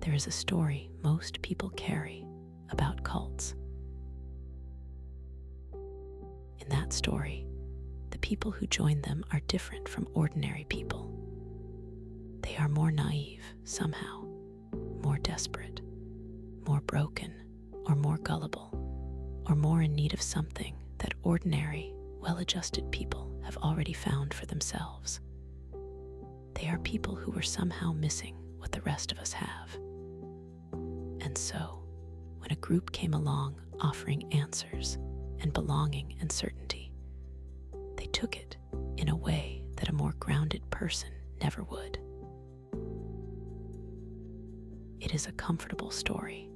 there is a story most people carry about cults. In that story, the people who join them are different from ordinary people. They are more naive, somehow, more desperate, more broken, or more gullible, or more in need of something that ordinary, well-adjusted people have already found for themselves. They are people who were somehow missing what the rest of us have. And so, when a group came along offering answers and belonging and certainty, they took it in a way that a more grounded person never would. It is a comfortable story,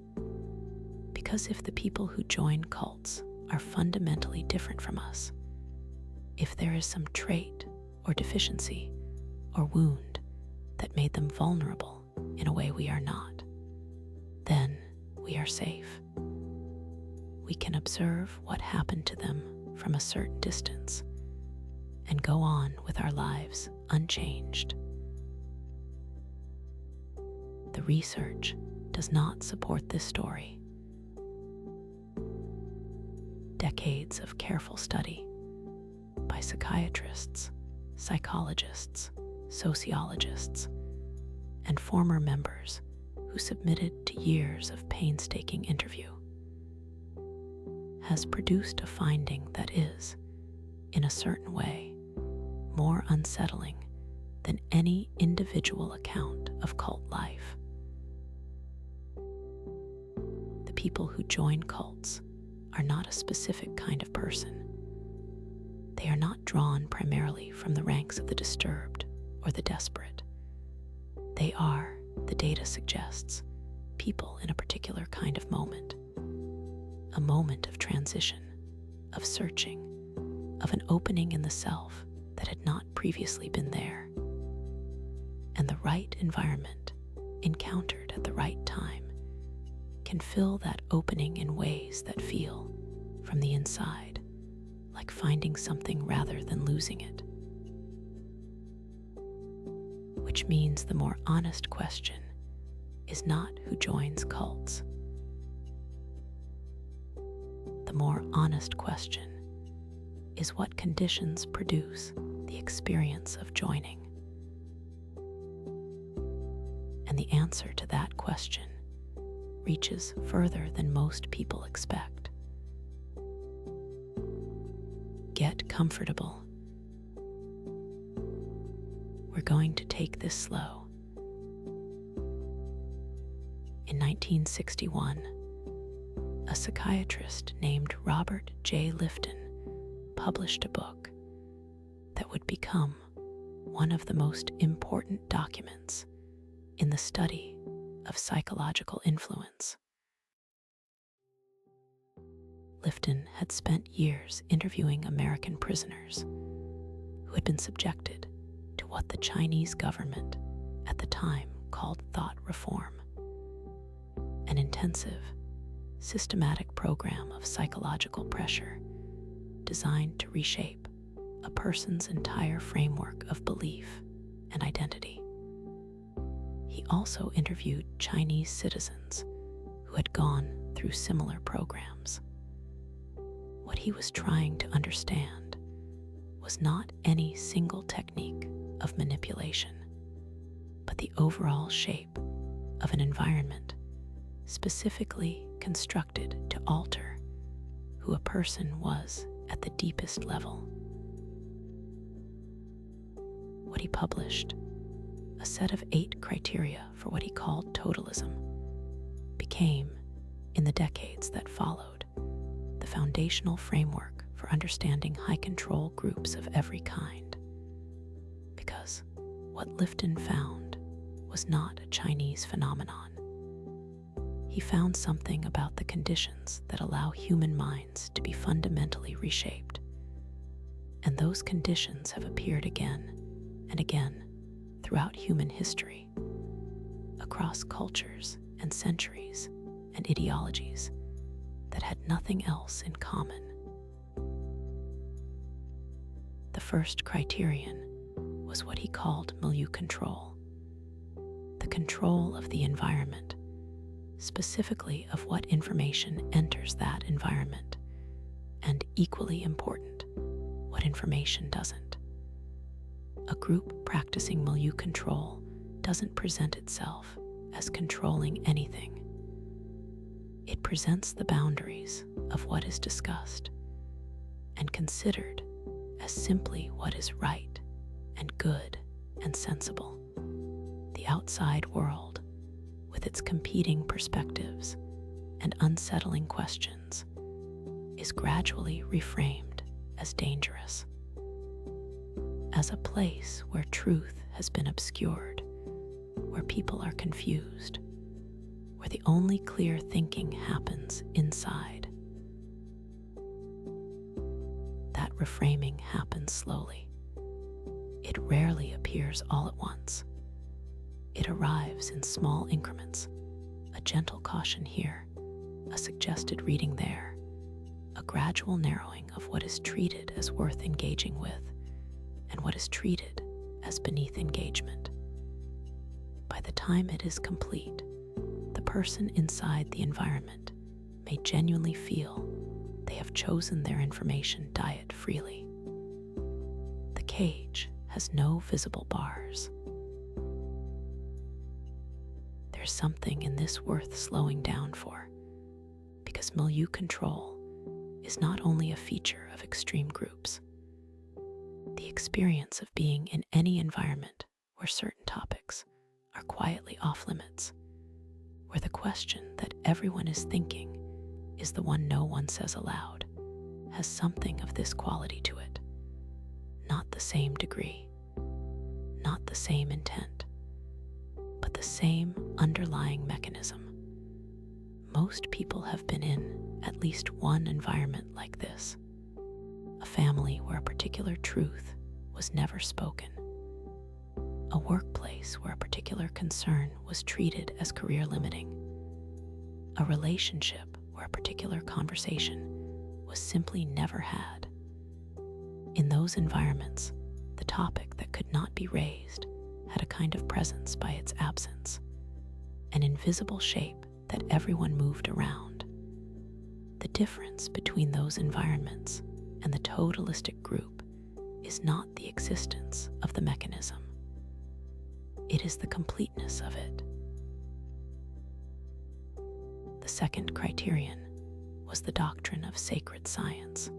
because if the people who join cults are fundamentally different from us, if there is some trait or deficiency or wound that made them vulnerable in a way we are not, then we are safe. We can observe what happened to them from a certain distance and go on with our lives unchanged. The research does not support this story. Decades of careful study by psychiatrists, psychologists, sociologists, and former members who submitted to years of painstaking interview has produced a finding that is, in a certain way, more unsettling than any individual account of cult life. The people who join cults are not a specific kind of person. They are not drawn primarily from the ranks of the disturbed or the desperate. They are, the data suggests, people in a particular kind of moment. A moment of transition, of searching, of an opening in the self that had not previously been there. And the right environment, encountered at the right time, can fill that opening in ways that feel, from the inside, like finding something rather than losing it. Which means the more honest question is not who joins cults. The more honest question is what conditions produce the experience of joining. And the answer to that question reaches further than most people expect. Get comfortable. We're going to take this slow. In 1961, a psychiatrist named Robert Lifton published a book that would become one of the most important documents in the study of psychological influence. Lifton had spent years interviewing American prisoners who had been subjected to what the Chinese government at the time called thought reform, an intensive, systematic program of psychological pressure designed to reshape a person's entire framework of belief and identity. He also interviewed Chinese citizens who had gone through similar programs. What he was trying to understand was not any single technique of manipulation, but the overall shape of an environment specifically constructed to alter who a person was at the deepest level. What he published, a set of 8 criteria for what he called totalism, became, in the decades that followed, the foundational framework for understanding high-control groups of every kind. Because what Lifton found was not a Chinese phenomenon. He found something about the conditions that allow human minds to be fundamentally reshaped. And those conditions have appeared again and again throughout human history, across cultures and centuries and ideologies that had nothing else in common. The first criterion was what he called milieu control, the control of the environment specifically of what information enters that environment, and equally important, what information doesn't. A group practicing milieu control doesn't present itself as controlling anything. It presents the boundaries of what is discussed and considered as simply what is right and good and sensible. The outside world, with its competing perspectives and unsettling questions, is gradually reframed as dangerous, as a place where truth has been obscured, where people are confused, where the only clear thinking happens inside. That reframing happens slowly. It rarely appears all at once. It arrives in small increments, a gentle caution here, a suggested reading there, a gradual narrowing of what is treated as worth engaging with and what is treated as beneath engagement. By the time it is complete, the person inside the environment may genuinely feel they have chosen their information diet freely. The cage has no visible bars. There's something in this worth slowing down for, because milieu control is not only a feature of extreme groups. The experience of being in any environment where certain topics are quietly off limits, where the question that everyone is thinking is the one no one says aloud, has something of this quality to it. Not the same degree, not the same intent, but the same underlying mechanism. Most people have been in at least one environment like this, a family where a particular truth was never spoken, a workplace where a particular concern was treated as career limiting, a relationship where a particular conversation was simply never had. In those environments, the topic that could not be raised had a kind of presence by its absence, an invisible shape that everyone moved around. The difference between those environments and the totalistic group is not the existence of the mechanism. It is the completeness of it. The second criterion was the doctrine of sacred science.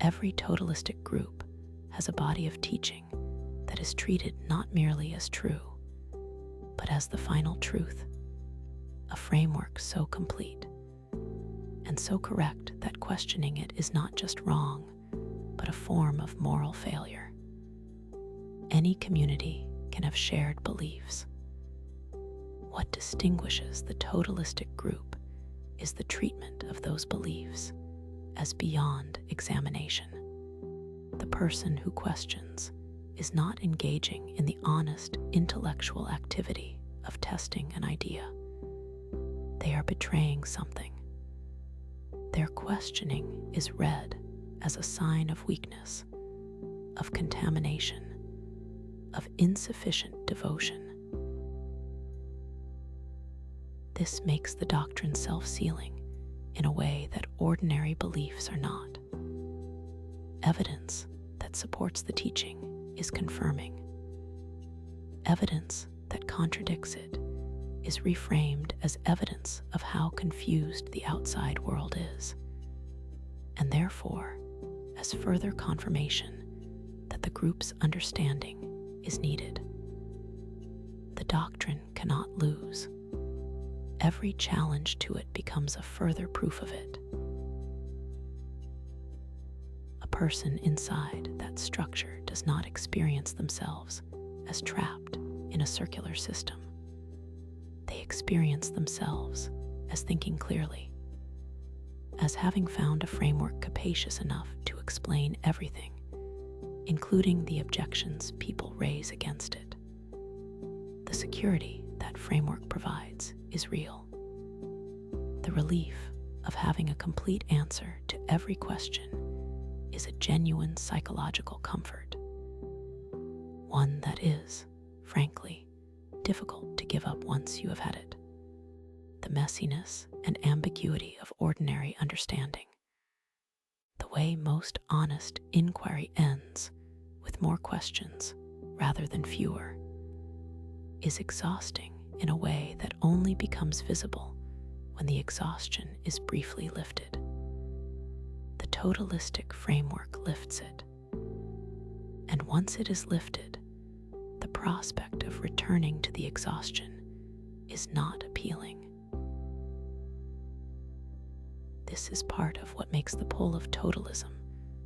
Every totalistic group has a body of teaching that is treated not merely as true, but as the final truth, a framework so complete and so correct that questioning it is not just wrong, but a form of moral failure. Any community can have shared beliefs. What distinguishes the totalistic group is the treatment of those beliefs as beyond examination. The person who questions is not engaging in the honest intellectual activity of testing an idea. They are betraying something. Their questioning is read as a sign of weakness, of contamination, of insufficient devotion. This makes the doctrine self-sealing in a way that ordinary beliefs are not. Evidence that supports the teaching is confirming. Evidence that contradicts it is reframed as evidence of how confused the outside world is, and therefore as further confirmation that the group's understanding is needed. The doctrine cannot lose. Every challenge to it becomes a further proof of it. A person inside that structure does not experience themselves as trapped in a circular system. They experience themselves as thinking clearly, as having found a framework capacious enough to explain everything, including the objections people raise against it. The security that framework provides is real. The relief of having a complete answer to every question is a genuine psychological comfort, one that is, frankly, difficult to give up once you have had it. messiness and ambiguity of ordinary understanding. The way most honest inquiry ends with more questions rather than fewer is exhausting in a way that only becomes visible when the exhaustion is briefly lifted. The totalistic framework lifts it, and once it is lifted, the prospect of returning to the exhaustion is not appealing. This is part of what makes the pull of totalism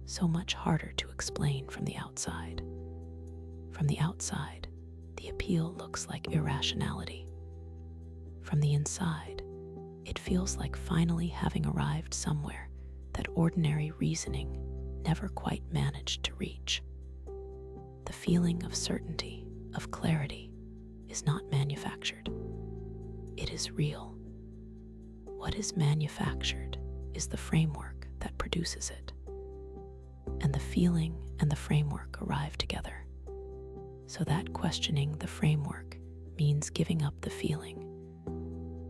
so much harder to explain from the outside. From the outside, the appeal looks like irrationality. From the inside, it feels like finally having arrived somewhere that ordinary reasoning never quite managed to reach. The feeling of certainty, of clarity, is not manufactured. It is real. What is manufactured is the framework that produces it. And the feeling and the framework arrive together. So that questioning the framework means giving up the feeling,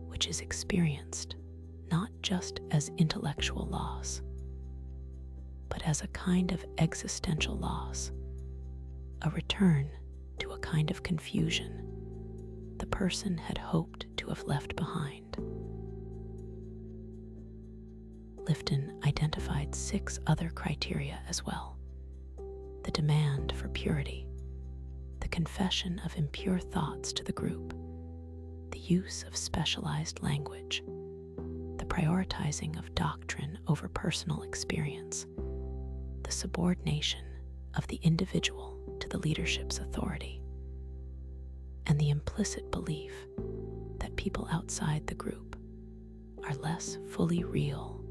which is experienced not just as intellectual loss, but as a kind of existential loss, a return to a kind of confusion the person had hoped to have left behind. Lifton identified 6 other criteria as well: the demand for purity, the confession of impure thoughts to the group, the use of specialized language, the prioritizing of doctrine over personal experience, the subordination of the individual to the leadership's authority, and the implicit belief that people outside the group are less fully real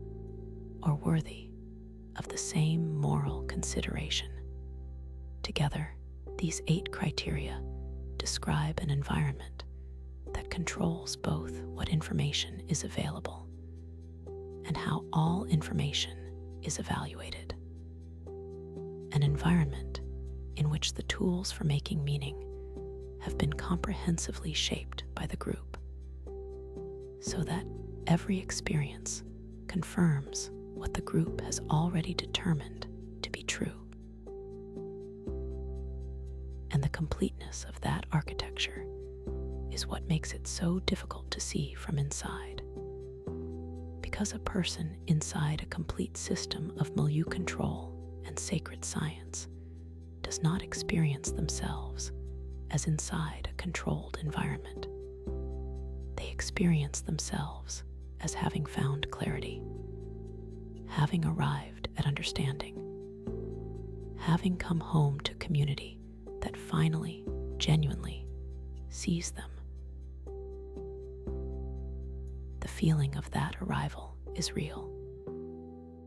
or worthy of the same moral consideration. Together, these 8 criteria describe an environment that controls both what information is available and how all information is evaluated. An environment in which the tools for making meaning have been comprehensively shaped by the group, so that every experience confirms what the group has already determined to be true. And the completeness of that architecture is what makes it so difficult to see from inside. Because a person inside a complete system of milieu control and sacred science does not experience themselves as inside a controlled environment. They experience themselves as having found clarity, having arrived at understanding, having come home to community that finally, genuinely sees them. The feeling of that arrival is real.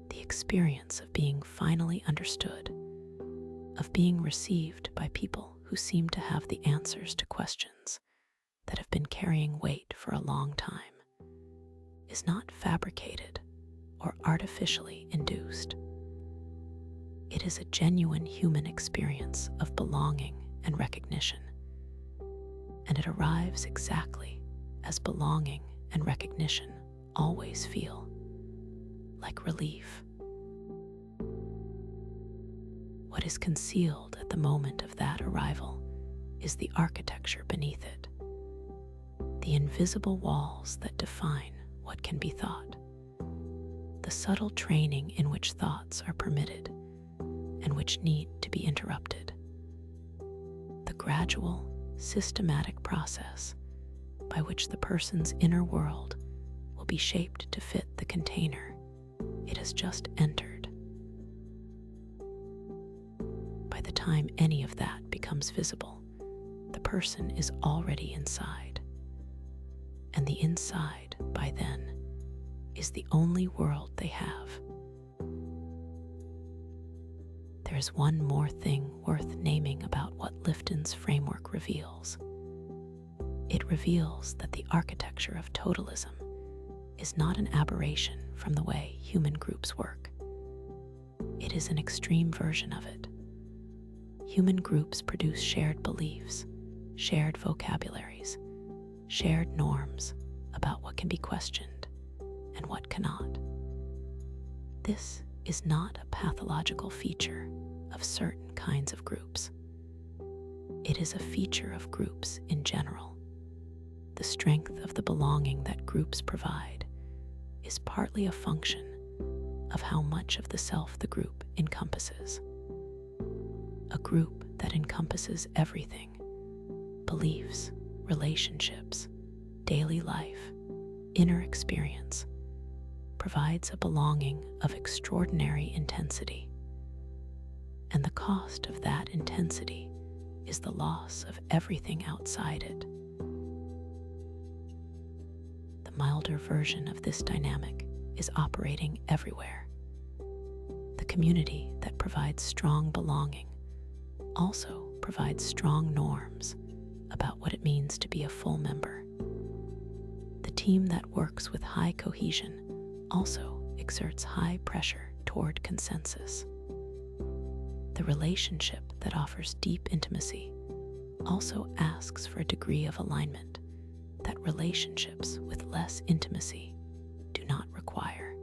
The experience of being finally understood, of being received by people who seem to have the answers to questions that have been carrying weight for a long time, is not fabricated or artificially induced. It is a genuine human experience of belonging and recognition, and it arrives exactly as belonging and recognition always feel, like relief. What is concealed at the moment of that arrival is the architecture beneath it, the invisible walls that define what can be thought, the subtle training in which thoughts are permitted and which need to be interrupted, the gradual, systematic process by which the person's inner world will be shaped to fit the container it has just entered. By the time any of that becomes visible, the person is already inside, and the inside, by then, is the only world they have. There is one more thing worth naming about what Lifton's framework reveals. It reveals that the architecture of totalism is not an aberration from the way human groups work. It is an extreme version of it. Human groups produce shared beliefs, shared vocabularies, shared norms, about what can be questioned and what cannot. This is not a pathological feature of certain kinds of groups. It is a feature of groups in general. The strength of the belonging that groups provide is partly a function of how much of the self the group encompasses. A group that encompasses everything, beliefs, relationships, daily life, inner experience, provides a belonging of extraordinary intensity. And the cost of that intensity is the loss of everything outside it. The milder version of this dynamic is operating everywhere. The community that provides strong belonging also provides strong norms about what it means to be a full member. The team that works with high cohesion also exerts high pressure toward consensus. The relationship that offers deep intimacy also asks for a degree of alignment that relationships with less intimacy do not require.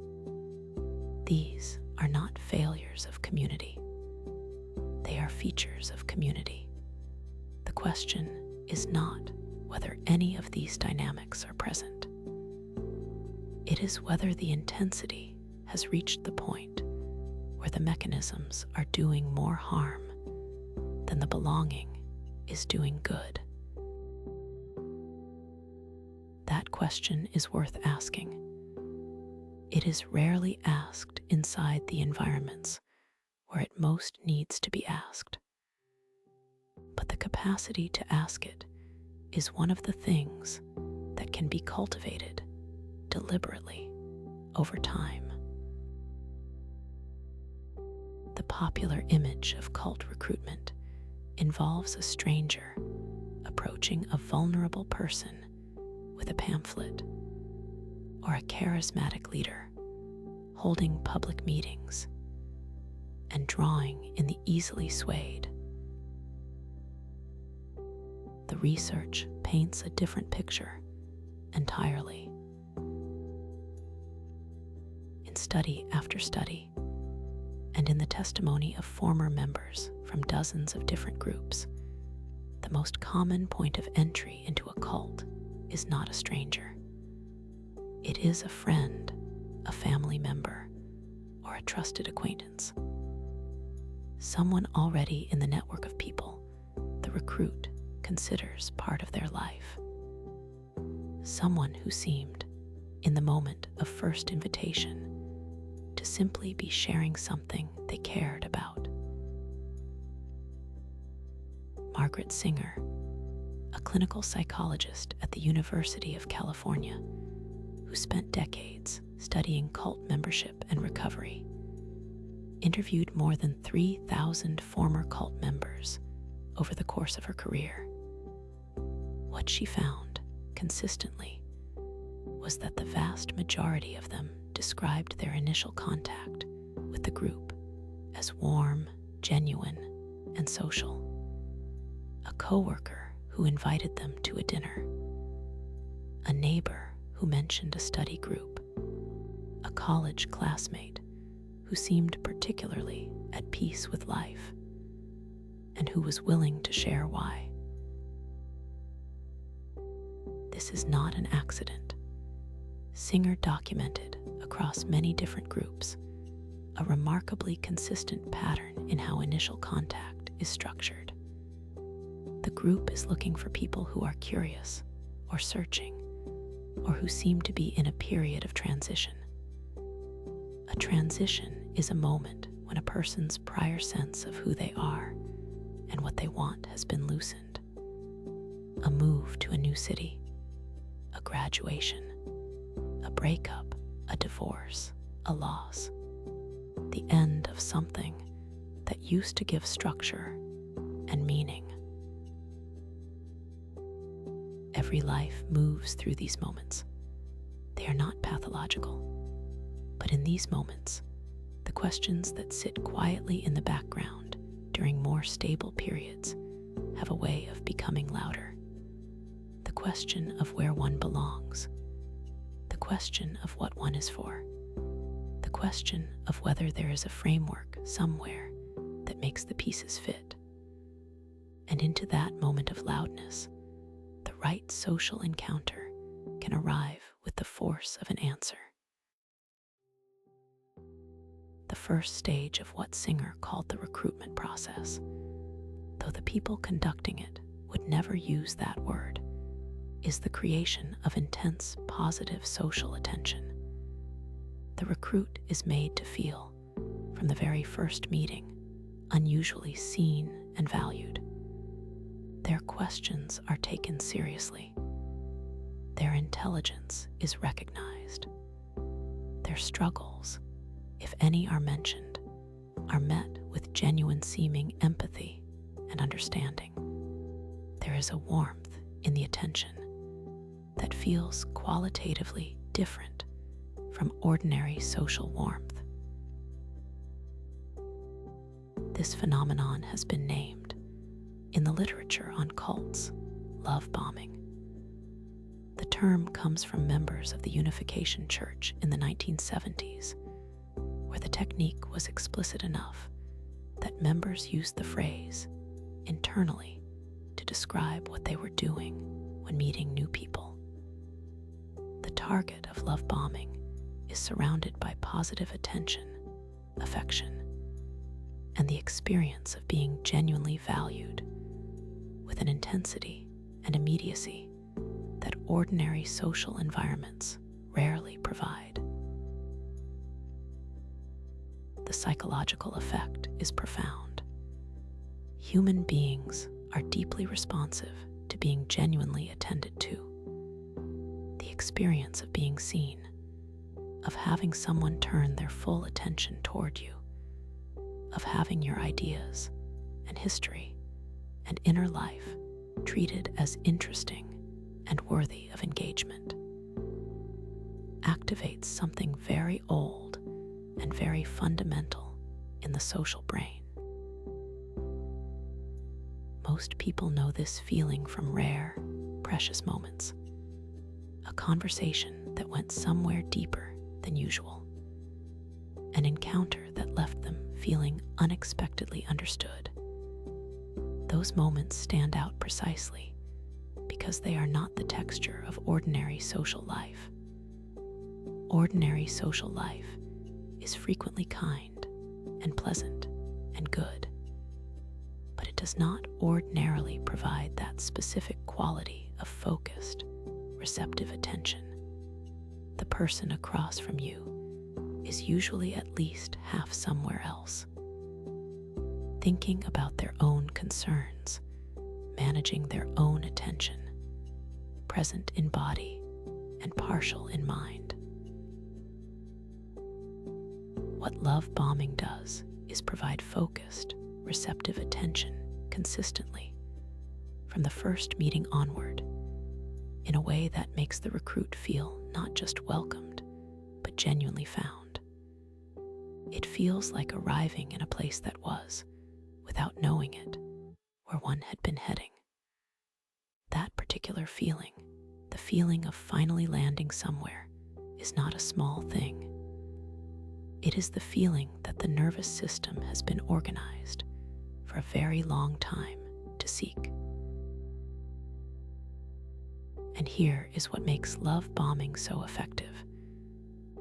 These are not failures of community. They are features of community. The question is not whether any of these dynamics are present. It is whether the intensity has reached the point where the mechanisms are doing more harm than the belonging is doing good. That question is worth asking. It is rarely asked inside the environments where it most needs to be asked. But the capacity to ask it is one of the things that can be cultivated deliberately over time. The popular image of cult recruitment involves a stranger approaching a vulnerable person with a pamphlet, or a charismatic leader holding public meetings and drawing in the easily swayed. The research paints a different picture entirely. In study after study, and in the testimony of former members from dozens of different groups, the most common point of entry into a cult is not a stranger. It is a friend, a family member, or a trusted acquaintance. Someone already in the network of people the recruit considers part of their life. Someone who seemed, in the moment of first invitation, to simply be sharing something they cared about. Margaret Singer, a clinical psychologist at the University of California, who spent decades studying cult membership and recovery, interviewed more than 3,000 former cult members over the course of her career. What she found consistently was that the vast majority of them described their initial contact with the group as warm, genuine, and social. A coworker who invited them to a dinner, a neighbor who mentioned a study group, a college classmate who seemed particularly at peace with life, and who was willing to share why. This is not an accident. Singer documented across many different groups a remarkably consistent pattern in how initial contact is structured. The group is looking for people who are curious or searching, or who seem to be in a period of transition. A transition is a moment when a person's prior sense of who they are and what they want has been loosened. A move to a new city, a graduation, a breakup, a divorce, a loss, the end of something that used to give structure and meaning. Every life moves through these moments. They are not pathological, but in these moments, the questions that sit quietly in the background during more stable periods have a way of becoming louder. The question of where one belongs, question of what one is for, the question of whether there is a framework somewhere that makes the pieces fit. And into that moment of loudness, the right social encounter can arrive with the force of an answer. The first stage of what Singer called the recruitment process, though the people conducting it would never use that word, is the creation of intense positive social attention. The recruit is made to feel, from the very first meeting, unusually seen and valued. Their questions are taken seriously. Their intelligence is recognized. Their struggles, if any are mentioned, are met with genuine seeming empathy and understanding. There is a warmth in the attention that feels qualitatively different from ordinary social warmth. This phenomenon has been named, in the literature on cults, love bombing. The term comes from members of the Unification Church in the 1970s, where the technique was explicit enough that members used the phrase internally to describe what they were doing when meeting new people. The target of love bombing is surrounded by positive attention, affection, and the experience of being genuinely valued with an intensity and immediacy that ordinary social environments rarely provide. The psychological effect is profound. Human beings are deeply responsive to being genuinely attended to. The experience of being seen, of having someone turn their full attention toward you, of having your ideas and history and inner life treated as interesting and worthy of engagement, activates something very old and very fundamental in the social brain. Most people know this feeling from rare, precious moments, a conversation that went somewhere deeper than usual, an encounter that left them feeling unexpectedly understood. Those moments stand out precisely because they are not the texture of ordinary social life. Ordinary social life is frequently kind and pleasant and good, but it does not ordinarily provide that specific quality of focused, receptive attention. The person across from you is usually at least half somewhere else, thinking about their own concerns, managing their own attention, present in body and partial in mind. What love bombing does is provide focused, receptive attention consistently, from the first meeting onward, in a way that makes the recruit feel not just welcomed, but genuinely found. It feels like arriving in a place that was, without knowing it, where one had been heading. That particular feeling, the feeling of finally landing somewhere, is not a small thing. It is the feeling that the nervous system has been organized for a very long time to seek. And here is what makes love bombing so effective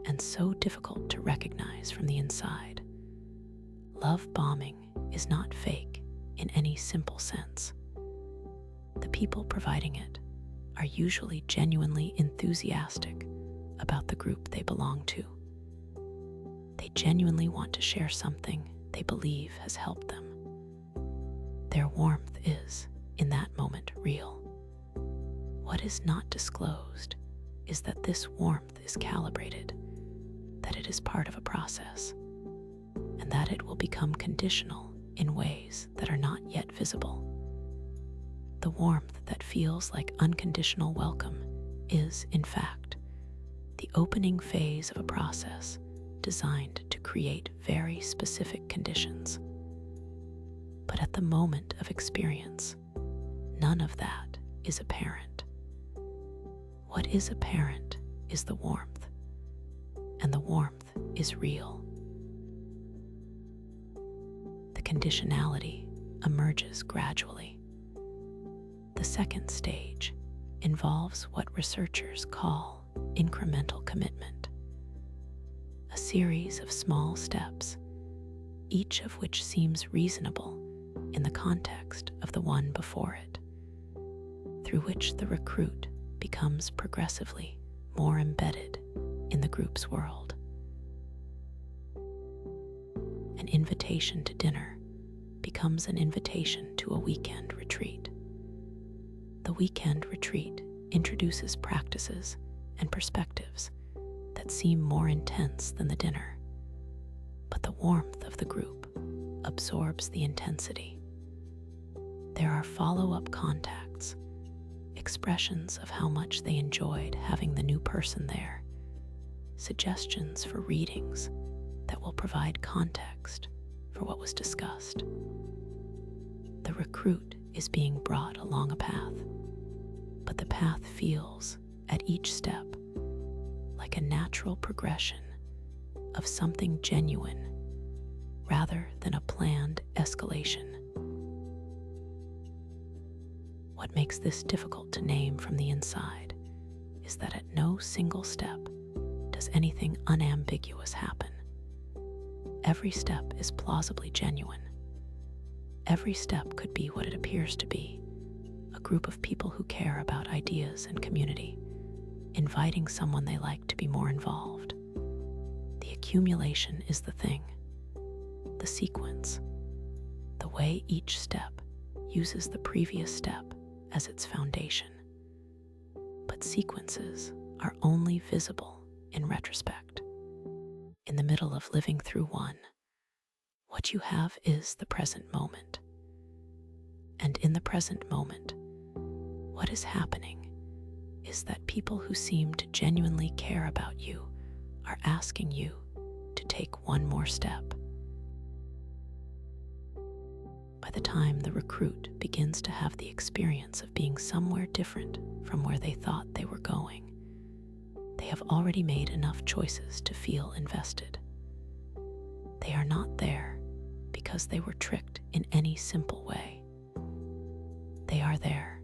and so difficult to recognize from the inside. Love bombing is not fake in any simple sense. The people providing it are usually genuinely enthusiastic about the group they belong to. They genuinely want to share something they believe has helped them. Their warmth is, in that moment, real. What is not disclosed is that this warmth is calibrated, that it is part of a process, and that it will become conditional in ways that are not yet visible. The warmth that feels like unconditional welcome is, in fact, the opening phase of a process designed to create very specific conditions. But at the moment of experience, none of that is apparent. What is apparent is the warmth, and the warmth is real. The conditionality emerges gradually. The second stage involves what researchers call incremental commitment, a series of small steps, each of which seems reasonable in the context of the one before it, through which the recruit becomes progressively more embedded in the group's world. An invitation to dinner becomes an invitation to a weekend retreat. The weekend retreat introduces practices and perspectives that seem more intense than the dinner, but the warmth of the group absorbs the intensity. There are follow-up contacts, expressions of how much they enjoyed having the new person there, suggestions for readings that will provide context for what was discussed. The recruit is being brought along a path, but the path feels, at each step, like a natural progression of something genuine rather than a planned escalation. What makes this difficult to name from the inside is that at no single step does anything unambiguous happen. Every step is plausibly genuine. Every step could be what it appears to be, a group of people who care about ideas and community, inviting someone they like to be more involved. The accumulation is the thing, the sequence, the way each step uses the previous step as its foundation. But sequences are only visible in retrospect. In the middle of living through one, what you have is the present moment. And in the present moment, what is happening is that people who seem to genuinely care about you are asking you to take one more step. By the time the recruit begins to have the experience of being somewhere different from where they thought they were going, they have already made enough choices to feel invested. They are not there because they were tricked in any simple way. They are there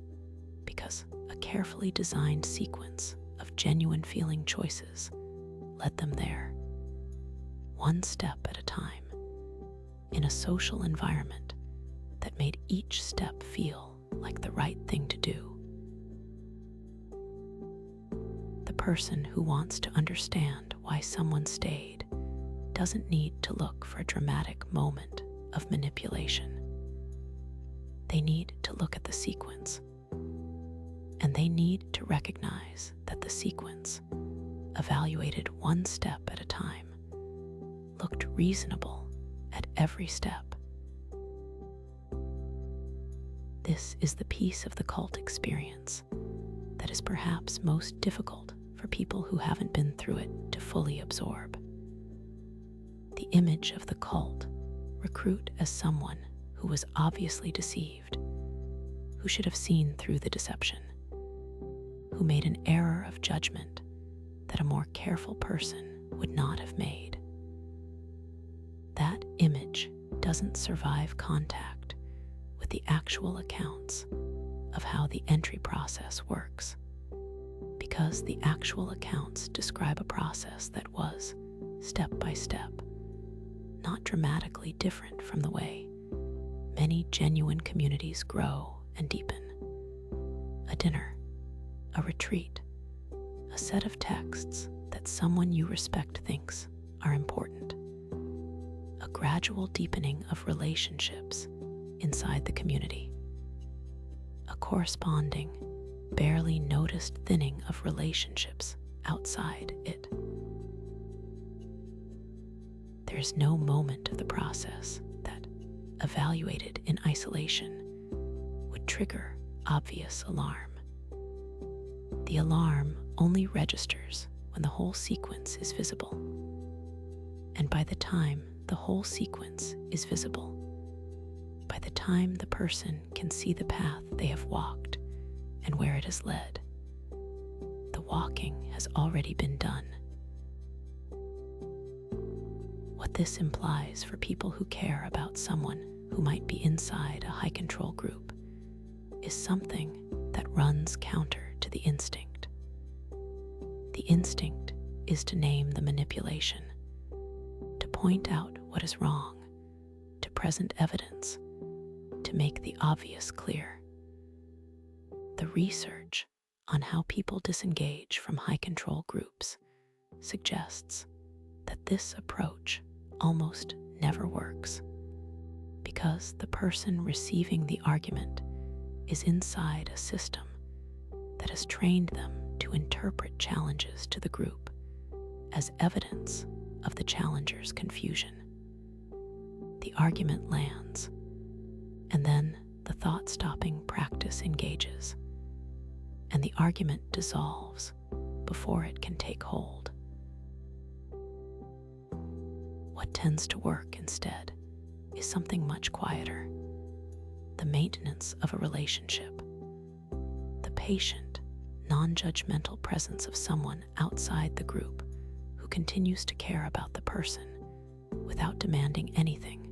because a carefully designed sequence of genuine feeling choices led them there, one step at a time, in a social environment that made each step feel like the right thing to do. The person who wants to understand why someone stayed doesn't need to look for a dramatic moment of manipulation. They need to look at the sequence, and they need to recognize that the sequence, evaluated one step at a time, looked reasonable at every step. This is the piece of the cult experience that is perhaps most difficult for people who haven't been through it to fully absorb. The image of the cult recruit as someone who was obviously deceived, who should have seen through the deception, who made an error of judgment that a more careful person would not have made. That image doesn't survive contact with the actual accounts of how the entry process works, because the actual accounts describe a process that was, step by step, not dramatically different from the way many genuine communities grow and deepen. A dinner, a retreat, a set of texts that someone you respect thinks are important, a gradual deepening of relationships inside the community, a corresponding, barely noticed thinning of relationships outside it. There is no moment of the process that, evaluated in isolation, would trigger obvious alarm. The alarm only registers when the whole sequence is visible. And by the time the whole sequence is visible, by the time the person can see the path they have walked and where it has led, the walking has already been done. what this implies for people who care about someone who might be inside a high-control group is something that runs counter to the instinct. The instinct is to name the manipulation, to point out what is wrong, to present evidence, to make the obvious clear. The research on how people disengage from high-control groups suggests that this approach almost never works because the person receiving the argument is inside a system that has trained them to interpret challenges to the group as evidence of the challenger's confusion. The argument lands, and then the thought-stopping practice engages, and the argument dissolves before it can take hold. What tends to work instead is something much quieter: the maintenance of a relationship, the patient, non-judgmental presence of someone outside the group who continues to care about the person without demanding anything,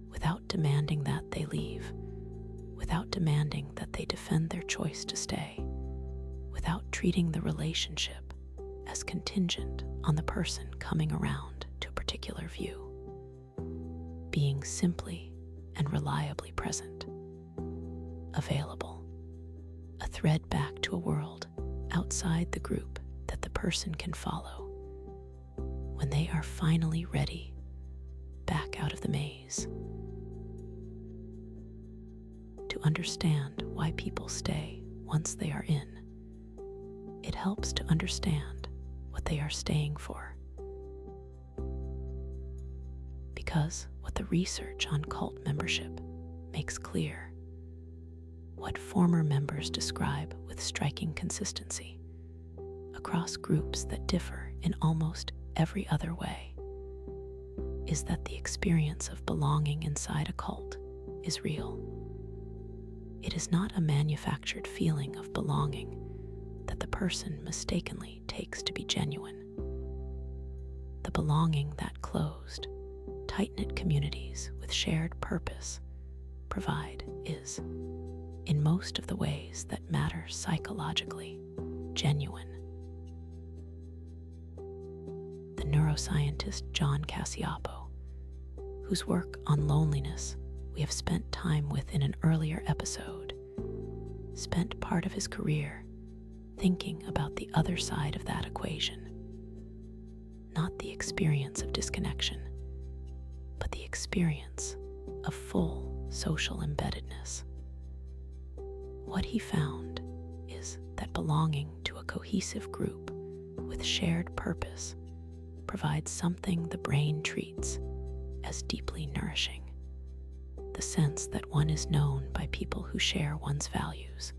without demanding that they leave, without demanding that they defend their choice to stay, without treating the relationship as contingent on the person coming around to a particular view. Being simply and reliably present, available, a thread back to a world outside the group that the person can follow when they are finally ready back out of the maze. To understand why people stay once they are in, it helps to understand what they are staying for. Because what the research on cult membership makes clear, what former members describe with striking consistency across groups that differ in almost every other way, is that the experience of belonging inside a cult is real. It is not a manufactured feeling of belonging that the person mistakenly takes to be genuine. The belonging that closed, tight-knit communities with shared purpose provide is, in most of the ways that matter psychologically, genuine. The neuroscientist John Cacioppo, whose work on loneliness we have spent time with in an earlier episode, spent part of his career thinking about the other side of that equation. Not the experience of disconnection, but the experience of full social embeddedness. What he found is that belonging to a cohesive group with shared purpose provides something the brain treats as deeply nourishing: the sense that one is known by people who share one's values,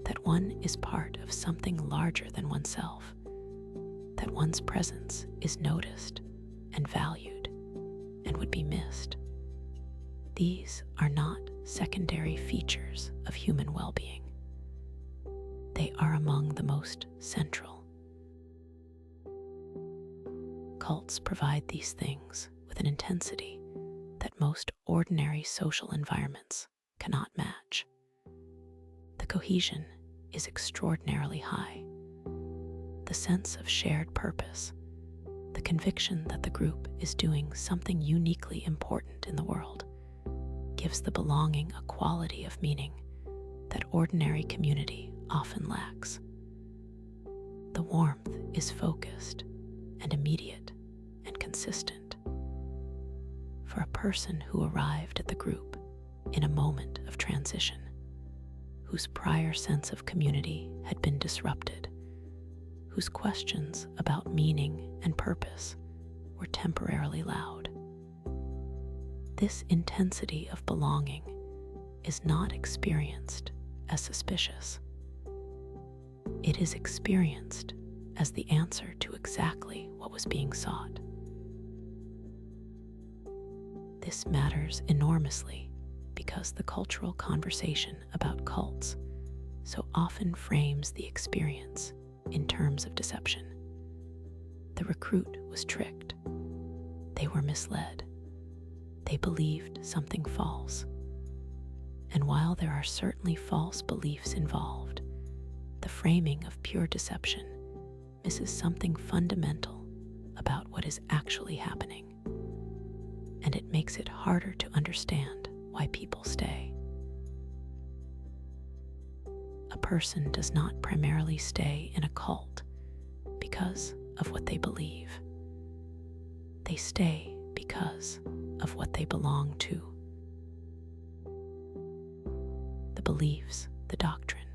that one is part of something larger than oneself, that one's presence is noticed and valued and would be missed. These are not secondary features of human well-being. They are among the most central. Cults provide these things with an intensity that most ordinary social environments cannot match. The cohesion is extraordinarily high. The sense of shared purpose, the conviction that the group is doing something uniquely important in the world, gives the belonging a quality of meaning that ordinary community often lacks. The warmth is focused and immediate and consistent. For a person who arrived at the group in a moment of transition, whose prior sense of community had been disrupted, whose questions about meaning and purpose were temporarily loud, this intensity of belonging is not experienced as suspicious. It is experienced as the answer to exactly what was being sought. This matters enormously because the cultural conversation about cults so often frames the experience in terms of deception. The recruit was tricked. They were misled. They believed something false. And while there are certainly false beliefs involved, the framing of pure deception misses something fundamental about what is actually happening, and it makes it harder to understand why people stay. A person does not primarily stay in a cult because of what they believe. They stay because of what they belong to. The beliefs, the doctrine,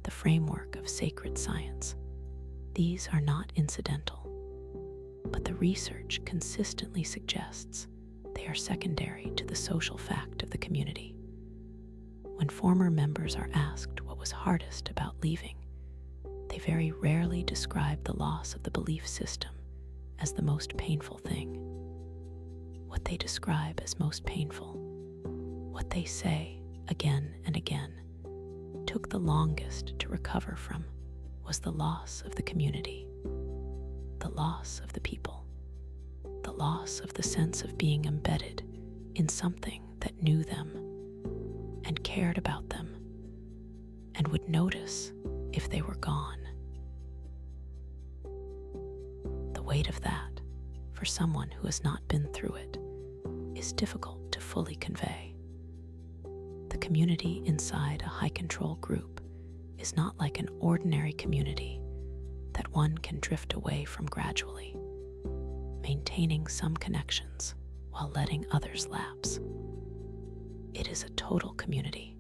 the framework of sacred science, these are not incidental, but the research consistently suggests they are secondary to the social fact of the community. When former members are asked what was hardest about leaving, they very rarely describe the loss of the belief system as the most painful thing. What they describe as most painful, what they say again and again, took the longest to recover from, was the loss of the community, the loss of the people, the loss of the sense of being embedded in something that knew them and cared about them and would notice if they were gone. The weight of that, for someone who has not been through it, is difficult to fully convey. The community inside a high-control group is not like an ordinary community that one can drift away from gradually, maintaining some connections while letting others lapse. It is a total community.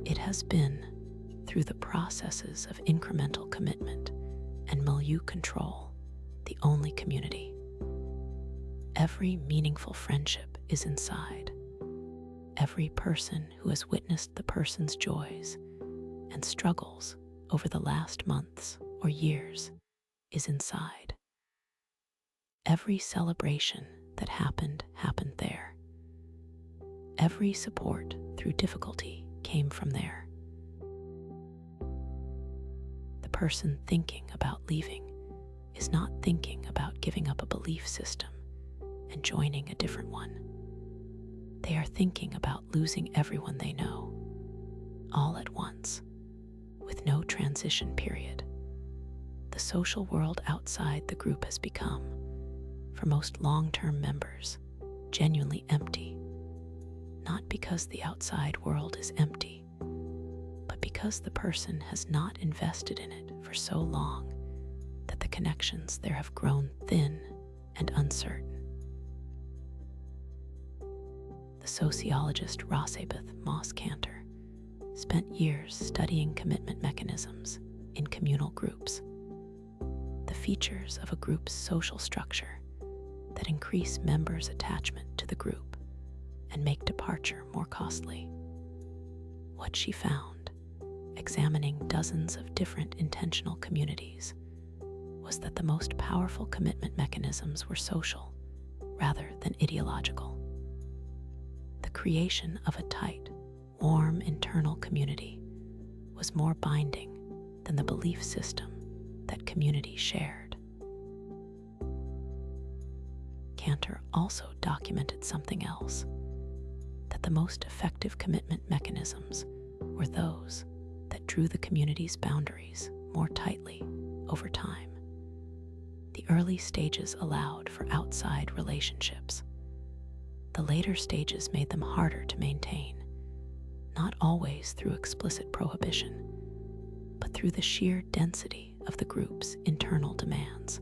It has been, through the processes of incremental commitment and milieu control, the only community. Every meaningful friendship is inside. Every person who has witnessed the person's joys and struggles over the last months or years is inside. Every celebration that happened there. Every support through difficulty came from there. The person thinking about leaving is not thinking about giving up a belief system and joining a different one. They are thinking about losing everyone they know, all at once, with no transition period. The social world outside the group has become, for most long-term members, genuinely empty, not because the outside world is empty, but because the person has not invested in it for so long that the connections there have grown thin and uncertain. The sociologist Rosabeth Moss Cantor spent years studying commitment mechanisms in communal groups, the features of a group's social structure that increase members' attachment to the group and make departure more costly. What she found, examining dozens of different intentional communities, was that the most powerful commitment mechanisms were social rather than ideological. The creation of a tight, warm internal community was more binding than the belief system that community shared. Cantor also documented something else, that the most effective commitment mechanisms were those that drew the community's boundaries more tightly over time. The early stages allowed for outside relationships. The later stages made them harder to maintain, not always through explicit prohibition, but through the sheer density of the group's internal demands,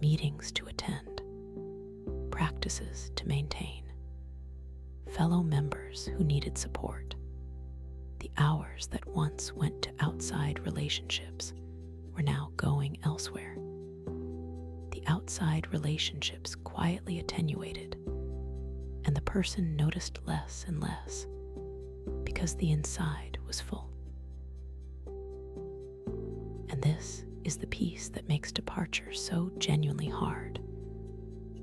meetings to attend, practices to maintain, fellow members who needed support. The hours that once went to outside relationships were now going elsewhere. The outside relationships quietly attenuated, and the person noticed less and less because the inside was full. And this is the piece that makes departure so genuinely hard,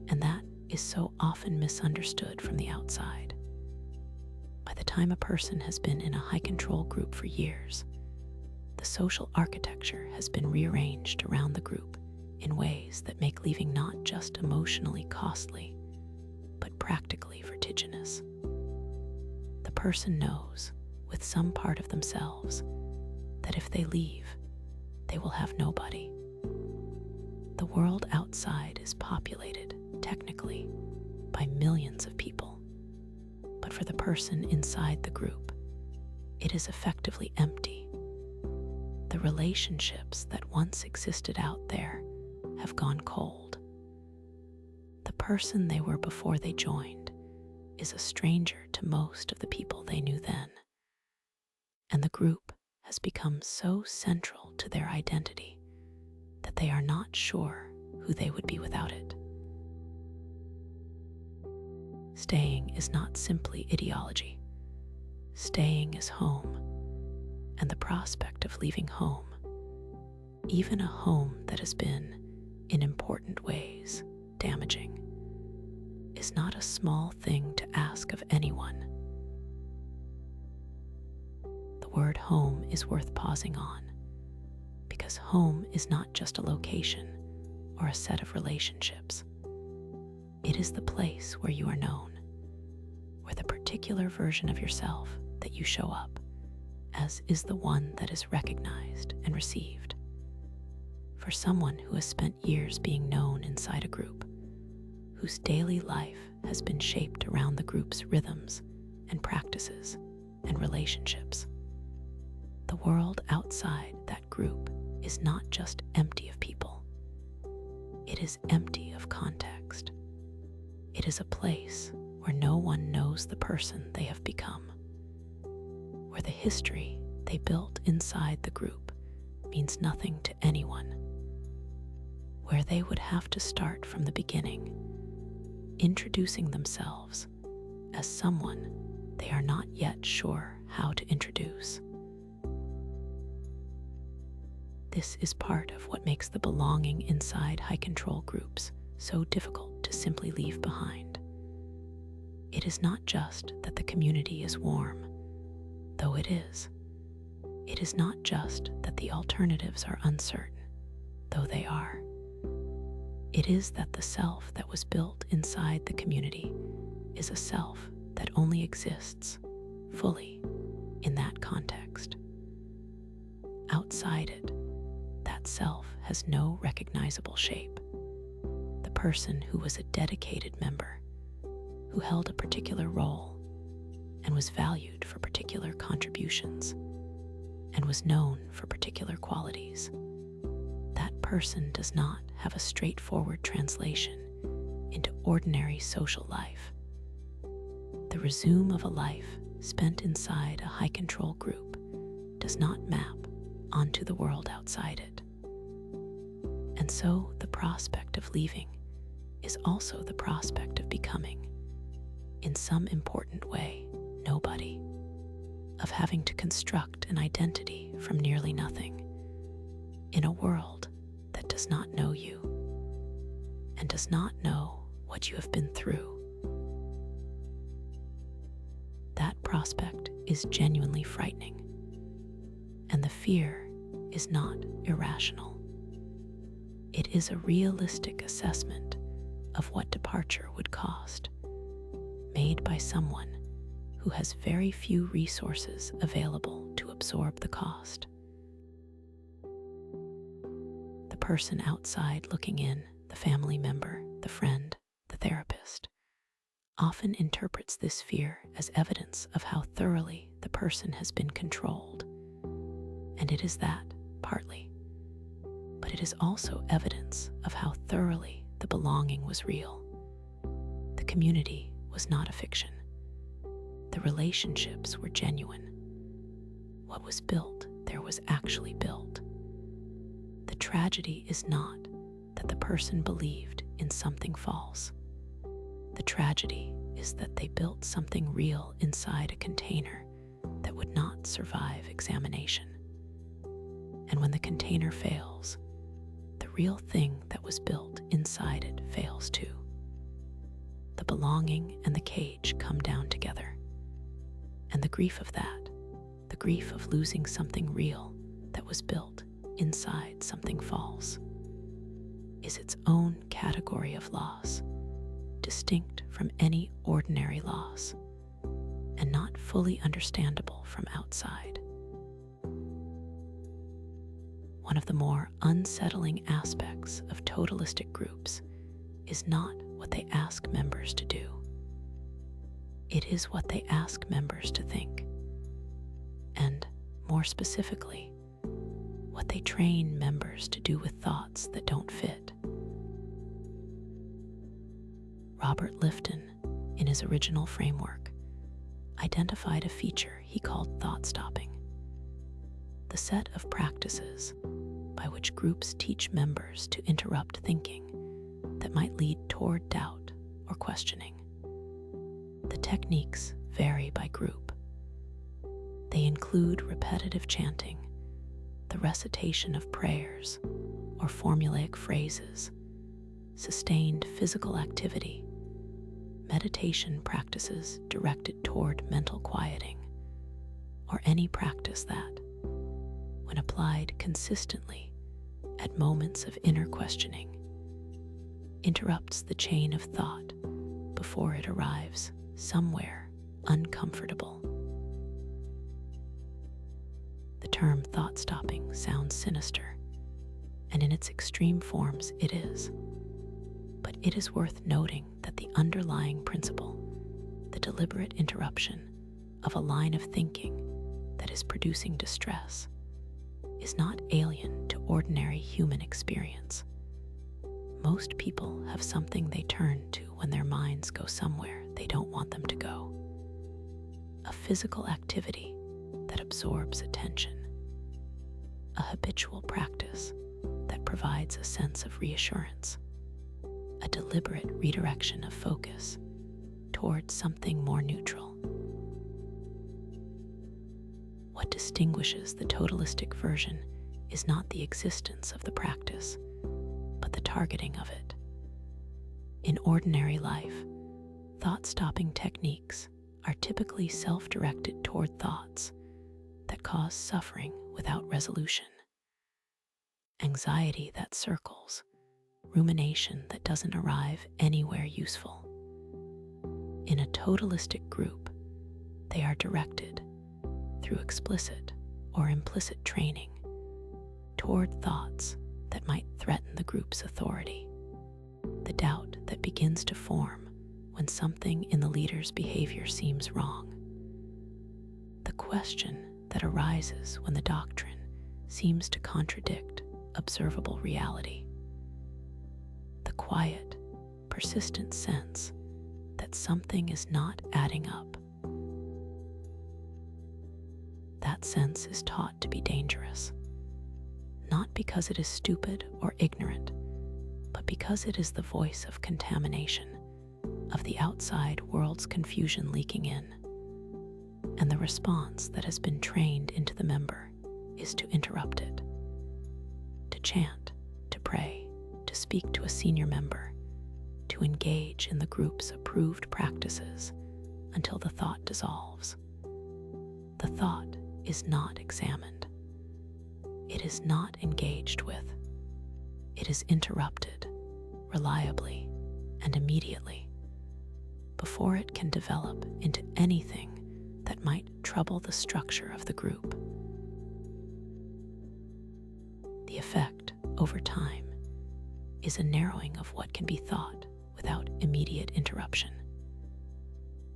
and that is so often misunderstood from the outside. By the time a person has been in a high-control group for years, the social architecture has been rearranged around the group in ways that make leaving not just emotionally costly, but practically vertiginous. The person knows, with some part of themselves, that if they leave, they will have nobody. The world outside is populated, technically, by millions of people, but for the person inside the group, it is effectively empty. The relationships that once existed out there have gone cold. The person they were before they joined is a stranger to most of the people they knew then, and the group has become so central to their identity that they are not sure who they would be without it. Staying is not simply ideology. Staying is home, and the prospect of leaving home, even a home that has been, in important ways, damaging, is not a small thing to ask of anyone. The word home is worth pausing on, because home is not just a location or a set of relationships. It is the place where you are known, where the particular version of yourself that you show up as is the one that is recognized and received. For someone who has spent years being known inside a group, whose daily life has been shaped around the group's rhythms and practices and relationships, the world outside that group is not just empty of people. It is empty of context. It is a place where no one knows the person they have become, where the history they built inside the group means nothing to anyone, where they would have to start from the beginning, introducing themselves as someone they are not yet sure how to introduce. This is part of what makes the belonging inside high-control groups so difficult to simply leave behind. It is not just that the community is warm, though it is. It is not just that the alternatives are uncertain, though they are. It is that the self that was built inside the community is a self that only exists fully in that context. Outside it, that self has no recognizable shape. The person who was a dedicated member, who held a particular role and was valued for particular contributions and was known for particular qualities, that person does not have a straightforward translation into ordinary social life. The resume of a life spent inside a high-control group does not map onto the world outside it. And so the prospect of leaving is also the prospect of becoming, in some important way, nobody, of having to construct an identity from nearly nothing, in a world that does not know you and does not know what you have been through. That prospect is genuinely frightening, and the fear is not irrational. It is a realistic assessment of what departure would cost, made by someone who has very few resources available to absorb the cost. The person outside looking in, the family member, the friend, the therapist, often interprets this fear as evidence of how thoroughly the person has been controlled. And it is that, partly. But it is also evidence of how thoroughly the belonging was real. The community was not a fiction. The relationships were genuine. What was built there was actually built. The tragedy is not that the person believed in something false. The tragedy is that they built something real inside a container that would not survive examination. And when the container fails, the real thing that was built inside it fails too. The belonging and the cage come down together. And the grief of that, the grief of losing something real that was built inside something false, is its own category of loss, distinct from any ordinary loss, and not fully understandable from outside. One of the more unsettling aspects of totalistic groups is not what they ask members to do. It is what they ask members to think, and, more specifically, what they train members to do with thoughts that don't fit. Robert Lifton, in his original framework, identified a feature he called thought stopping, the set of practices by which groups teach members to interrupt thinking that might lead toward doubt or questioning. The techniques vary by group. They include repetitive chanting, the recitation of prayers or formulaic phrases, sustained physical activity, meditation practices directed toward mental quieting, or any practice that, when applied consistently at moments of inner questioning, interrupts the chain of thought before it arrives somewhere uncomfortable. The term thought stopping sounds sinister, and in its extreme forms it is. But it is worth noting that the underlying principle, the deliberate interruption of a line of thinking that is producing distress, is not alien to ordinary human experience. Most people have something they turn to when their minds go somewhere they don't want them to go. A physical activity that absorbs attention. A habitual practice that provides a sense of reassurance. A deliberate redirection of focus towards something more neutral. What distinguishes the totalistic version is not the existence of the practice, but the targeting of it. In ordinary life, thought-stopping techniques are typically self-directed toward thoughts that cause suffering without resolution, anxiety that circles, rumination that doesn't arrive anywhere useful. In a totalistic group, they are directed, through explicit or implicit training, toward thoughts that might threaten the group's authority, the doubt that begins to form when something in the leader's behavior seems wrong, the question that arises when the doctrine seems to contradict observable reality, the quiet, persistent sense that something is not adding up. That sense is taught to be dangerous, not because it is stupid or ignorant, but because it is the voice of contamination, of the outside world's confusion leaking in, and the response that has been trained into the member is to interrupt it, to chant, to pray, to speak to a senior member, to engage in the group's approved practices until the thought dissolves. The thought is not examined. It is not engaged with. It is interrupted, reliably and immediately, before it can develop into anything that might trouble the structure of the group. The effect, over time, is a narrowing of what can be thought without immediate interruption.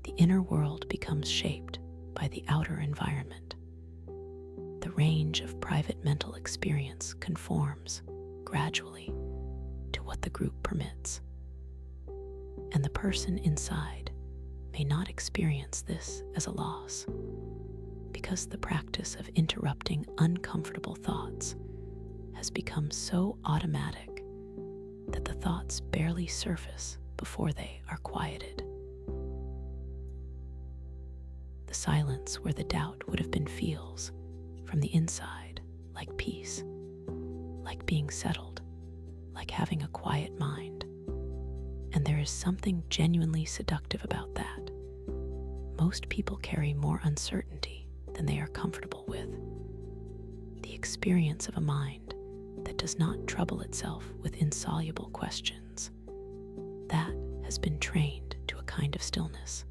The inner world becomes shaped by the outer environment. The range of private mental experience conforms, gradually, to what the group permits. And the person inside may not experience this as a loss, because the practice of interrupting uncomfortable thoughts has become so automatic that the thoughts barely surface before they are quieted. The silence where the doubt would have been feels, from the inside, like peace, like being settled, like having a quiet mind. And there is something genuinely seductive about that. Most people carry more uncertainty than they are comfortable with. The experience of a mind that does not trouble itself with insoluble questions. That has been trained to a kind of stillness,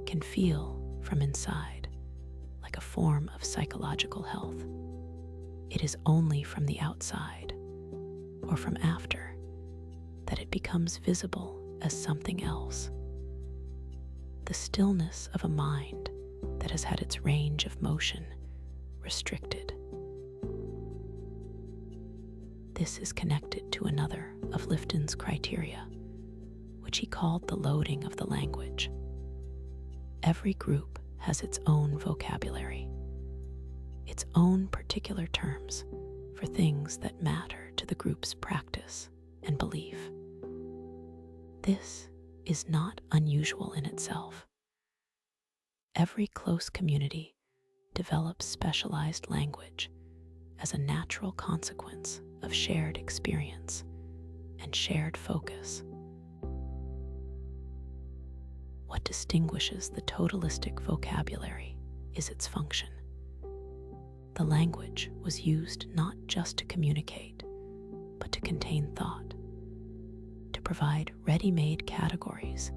can feel from inside like a form of psychological health. It is only from the outside, or from after, that it becomes visible as something else. The stillness of a mind that has had its range of motion restricted. This is connected to another of Lifton's criteria, which he called the loading of the language. Every group has its own vocabulary, its own particular terms for things that matter to the group's practice and belief. This is not unusual in itself. Every close community develops specialized language as a natural consequence of shared experience and shared focus. What distinguishes the totalistic vocabulary is its function. The language was used not just to communicate, but to contain thought, to provide ready-made categories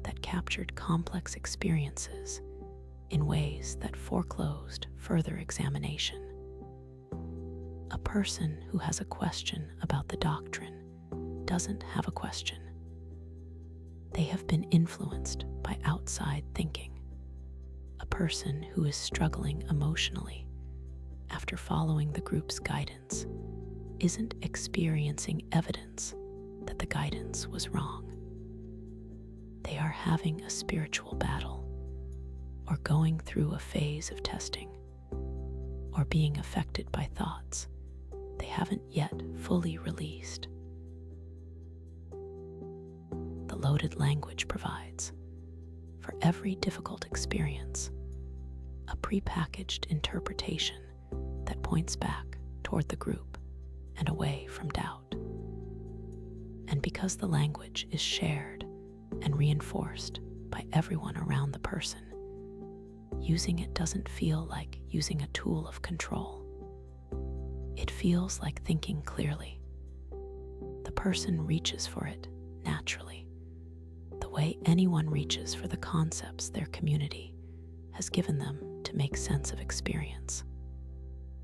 that captured complex experiences in ways that foreclosed further examination. A person who has a question about the doctrine doesn't have a question. They have been influenced by outside thinking. A person who is struggling emotionally after following the group's guidance isn't experiencing evidence that the guidance was wrong. They are having a spiritual battle, or going through a phase of testing, or being affected by thoughts they haven't yet fully released. The loaded language provides, for every difficult experience, a prepackaged interpretation that points back toward the group and away from doubt. And because the language is shared and reinforced by everyone around the person, using it doesn't feel like using a tool of control. It feels like thinking clearly. The person reaches for it naturally, the way anyone reaches for the concepts their community has given them to make sense of experience,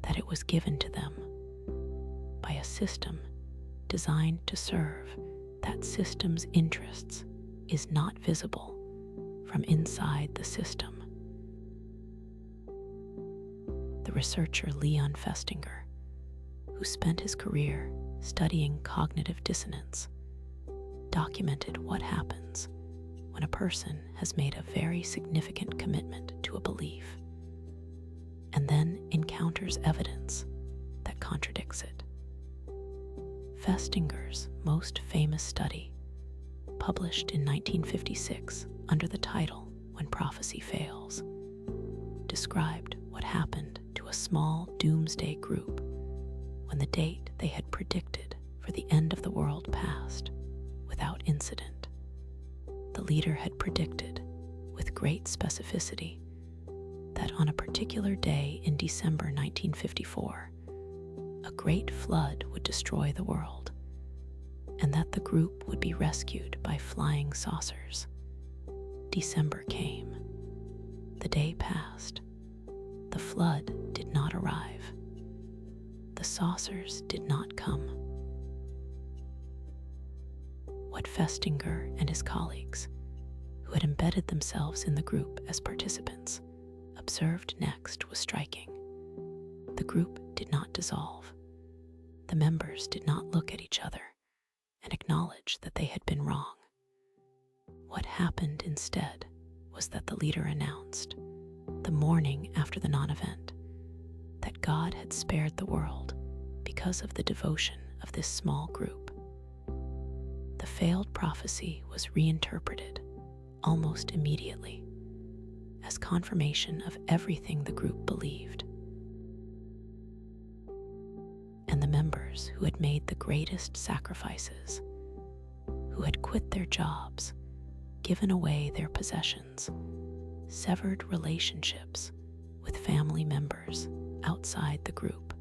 that it was given to them by a system designed to serve that system's interests is not visible from inside the system. The researcher Leon Festinger, who spent his career studying cognitive dissonance, documented what happens when a person has made a very significant commitment to a belief and then encounters evidence that contradicts it. Festinger's most famous study, published in 1956 under the title When Prophecy Fails, described what happened to a small doomsday group when the date they had predicted for the end of the world passed without incident. The leader had predicted with great specificity that on a particular day in December 1954, a great flood would destroy the world, and that the group would be rescued by flying saucers. December came. The day passed. The flood did not arrive. The saucers did not come. What Festinger and his colleagues, who had embedded themselves in the group as participants, observed next was striking. The group did not dissolve. The members did not look at each other and acknowledge that they had been wrong. What happened instead was that the leader announced, the morning after the non-event, that God had spared the world because of the devotion of this small group. The failed prophecy was reinterpreted almost immediately as confirmation of everything the group believed. And the members who had made the greatest sacrifices, who had quit their jobs, given away their possessions, severed relationships with family members outside the group,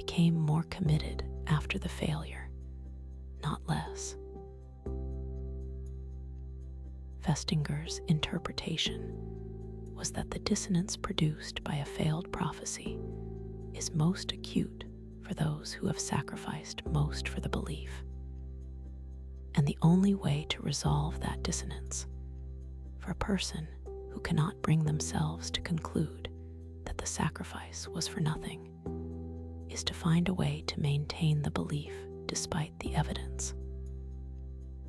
became more committed after the failure, not less. Festinger's interpretation was that the dissonance produced by a failed prophecy is most acute for those who have sacrificed most for the belief. And the only way to resolve that dissonance, for a person who cannot bring themselves to conclude that the sacrifice was for nothing, is to find a way to maintain the belief despite the evidence.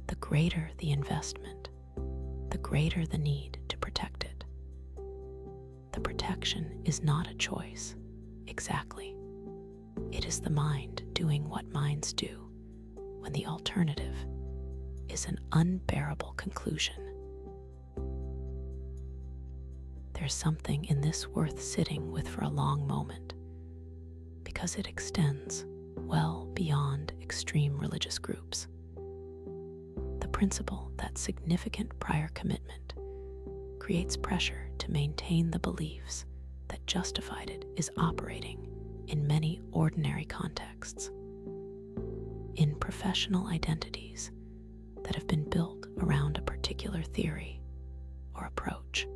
The greater the investment, the greater the need to protect it. The protection is not a choice, exactly. It is the mind doing what minds do when the alternative is an unbearable conclusion. There's something in this worth sitting with for a long moment, because it extends well beyond extreme religious groups. The principle that significant prior commitment creates pressure to maintain the beliefs that justified it is operating in many ordinary contexts. In professional identities that have been built around a particular theory or approach.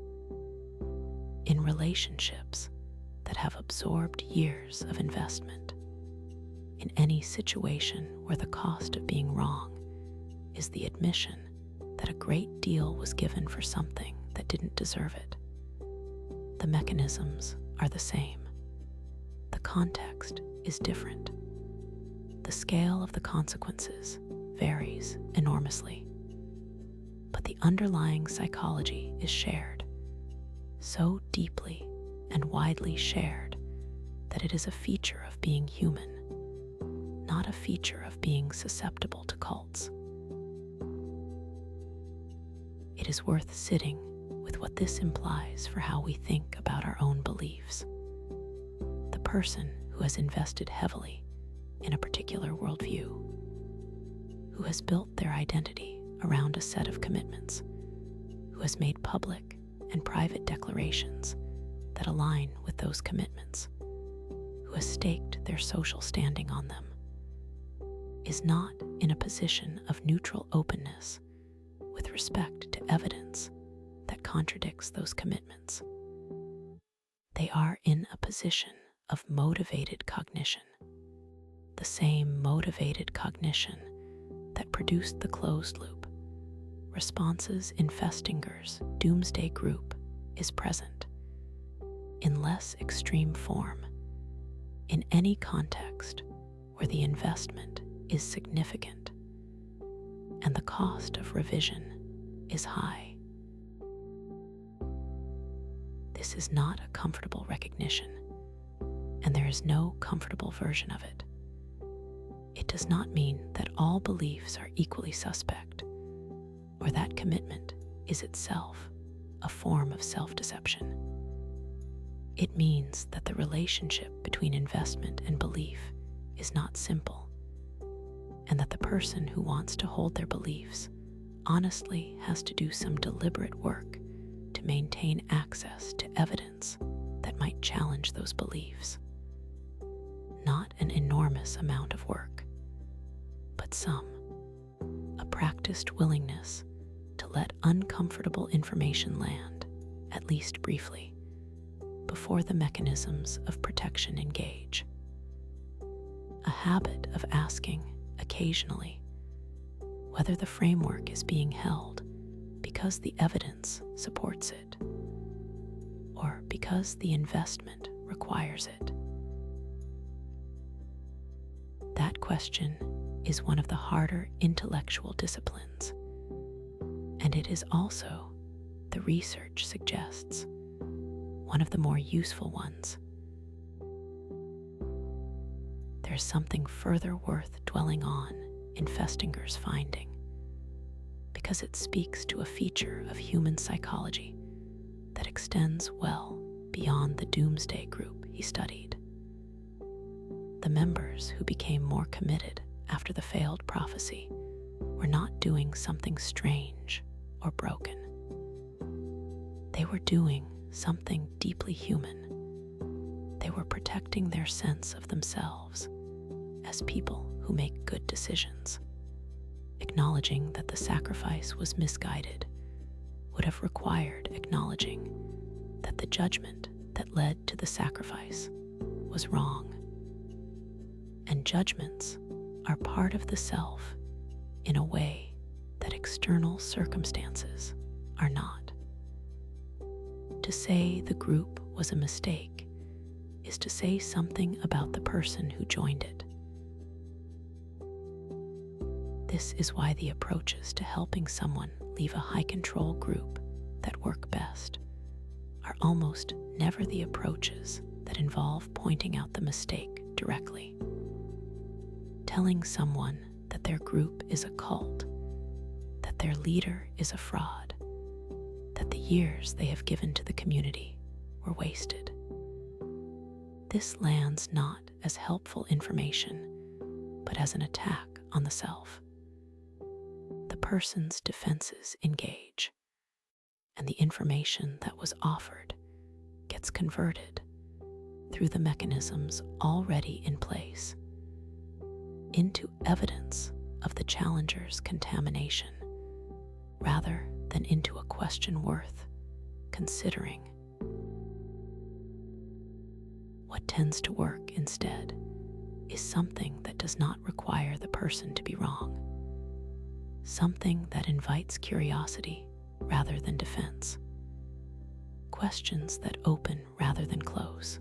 In relationships that have absorbed years of investment. In any situation where the cost of being wrong is the admission that a great deal was given for something that didn't deserve it. The mechanisms are the same. The context is different. The scale of the consequences varies enormously. But the underlying psychology is shared, so deeply and widely shared that it is a feature of being human, not a feature of being susceptible to cults. It is worth sitting with what this implies for how we think about our own beliefs. The person who has invested heavily in a particular worldview, who has built their identity around a set of commitments, who has made public and private declarations that align with those commitments, who has staked their social standing on them, is not in a position of neutral openness with respect to evidence that contradicts those commitments. They are in a position of motivated cognition, the same motivated cognition that produced the closed loop. Responses in Festinger's doomsday group is present, in less extreme form, in any context where the investment is significant and the cost of revision is high. This is not a comfortable recognition, and there is no comfortable version of it. It does not mean that all beliefs are equally suspect, or that commitment is itself a form of self-deception. It means that the relationship between investment and belief is not simple, and that the person who wants to hold their beliefs honestly has to do some deliberate work to maintain access to evidence that might challenge those beliefs. Not an enormous amount of work, but some. A practiced willingness to let uncomfortable information land, at least briefly, before the mechanisms of protection engage. A habit of asking, occasionally, whether the framework is being held because the evidence supports it, or because the investment requires it. That question is one of the harder intellectual disciplines, and it is also, the research suggests, one of the more useful ones. There's something further worth dwelling on in Festinger's finding, because it speaks to a feature of human psychology that extends well beyond the doomsday group he studied. The members who became more committed after the failed prophecy were not doing something strange or broken. They were doing something deeply human. they were protecting their sense of themselves as people who make good decisions. Acknowledging that the sacrifice was misguided would have required acknowledging that the judgment that led to the sacrifice was wrong. And judgments are part of the self in a way that external circumstances are not. To say the group was a mistake is to say something about the person who joined it. This is why the approaches to helping someone leave a high-control group that work best are almost never the approaches that involve pointing out the mistake directly. Telling someone that their group is a cult, that their leader is a fraud, that the years they have given to the community were wasted. This lands not as helpful information, but as an attack on the self. The person's defenses engage, and the information that was offered gets converted through the mechanisms already in place into evidence of the challenger's contamination, rather than into a question worth considering. What tends to work instead is something that does not require the person to be wrong, something that invites curiosity rather than defense, questions that open rather than close,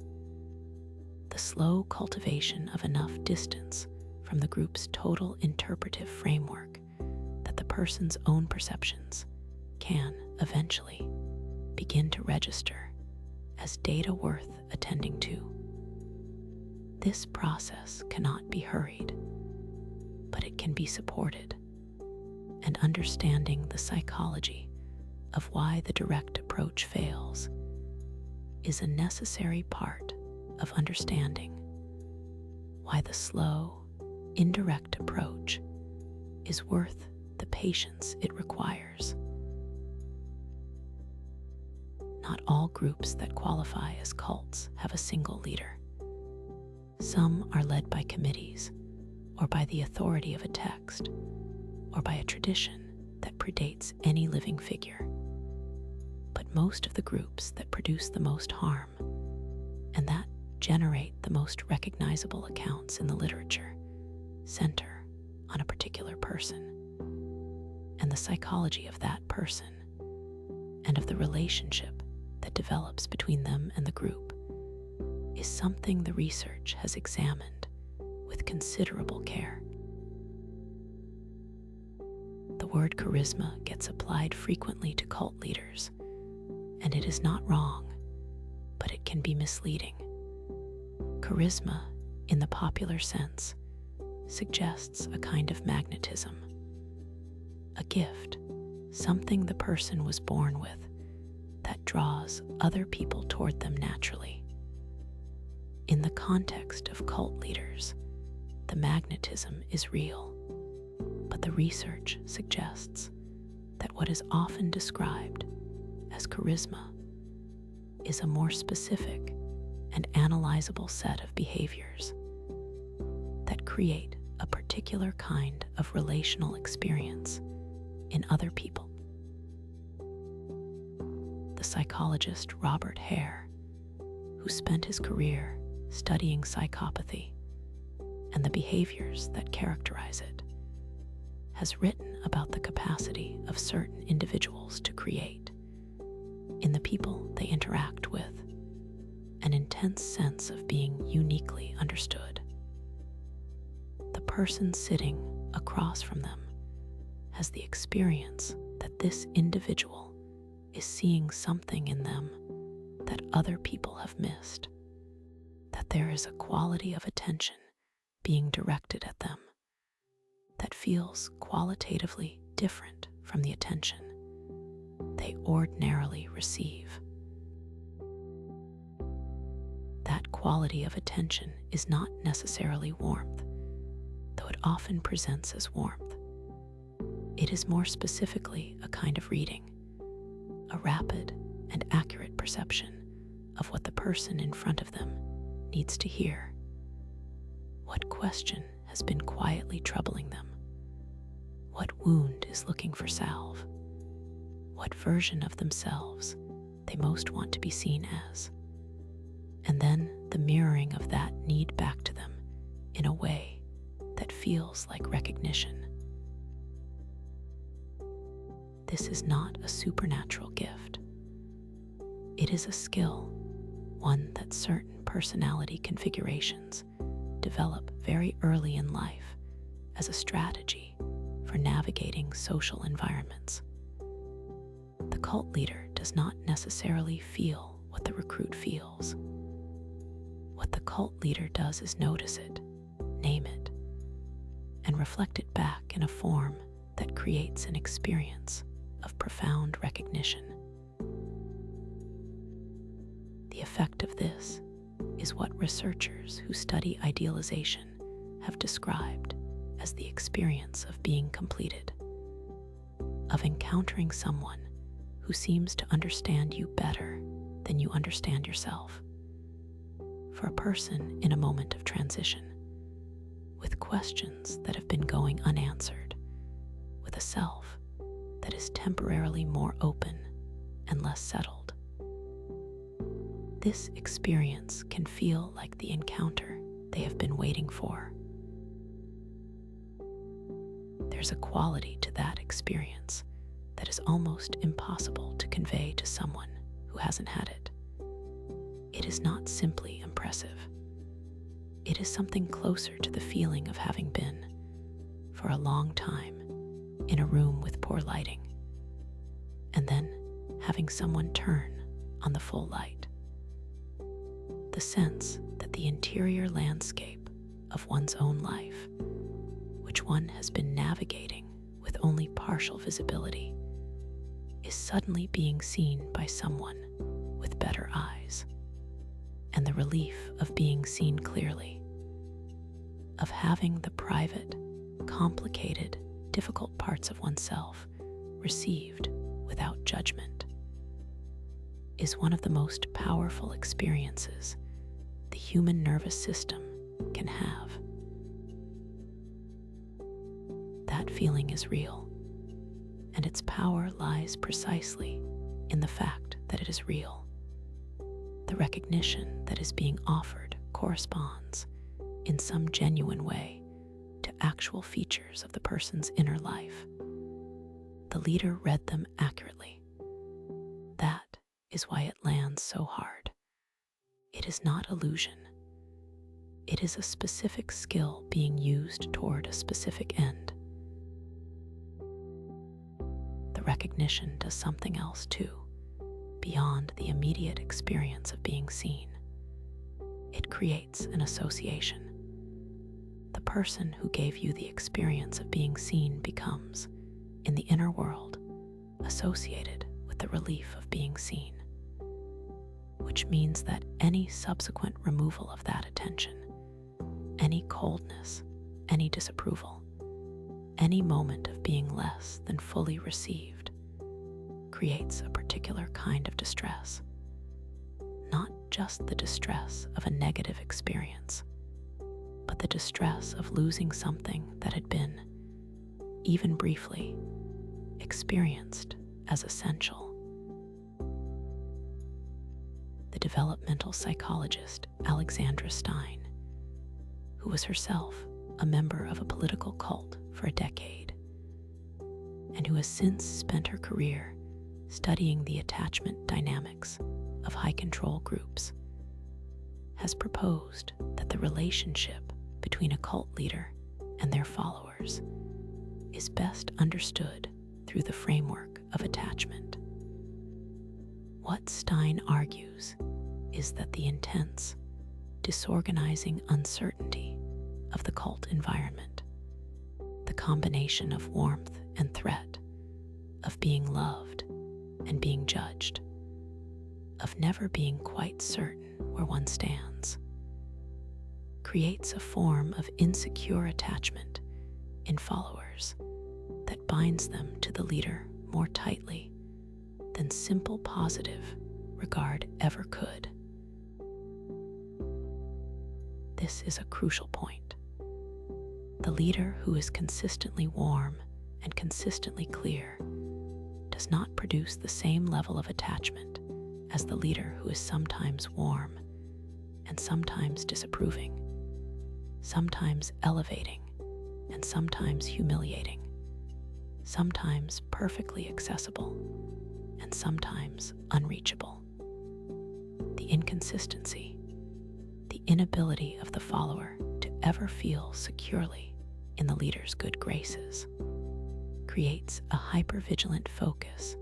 the slow cultivation of enough distance from the group's total interpretive framework that the person's own perceptions can eventually begin to register as data worth attending to. This process cannot be hurried, but it can be supported, and understanding the psychology of why the direct approach fails is a necessary part of understanding why the slow, indirect approach is worth the patience it requires. Not all groups that qualify as cults have a single leader. Some are led by committees, or by the authority of a text, or by a tradition that predates any living figure. But most of the groups that produce the most harm, and that generate the most recognizable accounts in the literature, center on a particular person, and the psychology of that person, and of the relationship that develops between them and the group, is something the research has examined with considerable care. The word charisma gets applied frequently to cult leaders, and it is not wrong, but it can be misleading. Charisma, in the popular sense, suggests a kind of magnetism, a gift, something the person was born with that draws other people toward them naturally. In the context of cult leaders, the magnetism is real, but the research suggests that what is often described as charisma is a more specific and analyzable set of behaviors that create a particular kind of relational experience in other people. The psychologist Robert Hare, who spent his career studying psychopathy and the behaviors that characterize it, has written about the capacity of certain individuals to create, in the people they interact with, an intense sense of being uniquely understood. The person sitting across from them has the experience that this individual is seeing something in them that other people have missed, that there is a quality of attention being directed at them that feels qualitatively different from the attention they ordinarily receive. That quality of attention is not necessarily warmth, though it often presents as warmth. It is more specifically a kind of reading, a rapid and accurate perception of what the person in front of them needs to hear? What question has been quietly troubling them? What wound is looking for salve? What version of themselves they most want to be seen as? And then the mirroring of that need back to them in a way that feels like recognition. This is not a supernatural gift. It is a skill, one that certain personality configurations develop very early in life as a strategy for navigating social environments. The cult leader does not necessarily feel what the recruit feels. What the cult leader does is notice it, name it, and reflect it back in a form that creates an experience of profound recognition. The effect of this is what researchers who study idealization have described as the experience of being completed, of encountering someone who seems to understand you better than you understand yourself. For a person in a moment of transition, with questions that have been going unanswered, with a self that is temporarily more open and less settled, this experience can feel like the encounter they have been waiting for. There's a quality to that experience that is almost impossible to convey to someone who hasn't had it. It is not simply impressive. It is something closer to the feeling of having been, for a long time, in a room with poor lighting, and then having someone turn on the full light. The sense that the interior landscape of one's own life, which one has been navigating with only partial visibility, is suddenly being seen by someone with better eyes, and the relief of being seen clearly, of having the private, complicated, difficult parts of oneself received without judgment, is one of the most powerful experiences the human nervous system can have. That feeling is real, and its power lies precisely in the fact that it is real. The recognition that is being offered corresponds, in some genuine way, to actual features of the person's inner life. The leader read them accurately. That is why it lands so hard. It is not illusion. It is a specific skill being used toward a specific end. The recognition does something else too, beyond the immediate experience of being seen. It creates an association. The person who gave you the experience of being seen becomes, in the inner world, associated with the relief of being seen, which means that any subsequent removal of that attention, any coldness, any disapproval, any moment of being less than fully received, creates a particular kind of distress. Not just the distress of a negative experience, but the distress of losing something that had been, even briefly, experienced as essential. The developmental psychologist Alexandra Stein, who was herself a member of a political cult for a decade, and who has since spent her career studying the attachment dynamics of high-control groups, has proposed that the relationship between a cult leader and their followers is best understood through the framework of attachment. What Stein argues is that the intense, disorganizing uncertainty of the cult environment, the combination of warmth and threat, of being loved and being judged, of never being quite certain where one stands, creates a form of insecure attachment in followers that binds them to the leader more tightly than simple positive regard ever could. This is a crucial point. The leader who is consistently warm and consistently clear does not produce the same level of attachment as the leader who is sometimes warm and sometimes disapproving, sometimes elevating and sometimes humiliating, sometimes perfectly accessible and sometimes unreachable. The inconsistency, the inability of the follower to ever feel securely in the leader's good graces, creates a hypervigilant focus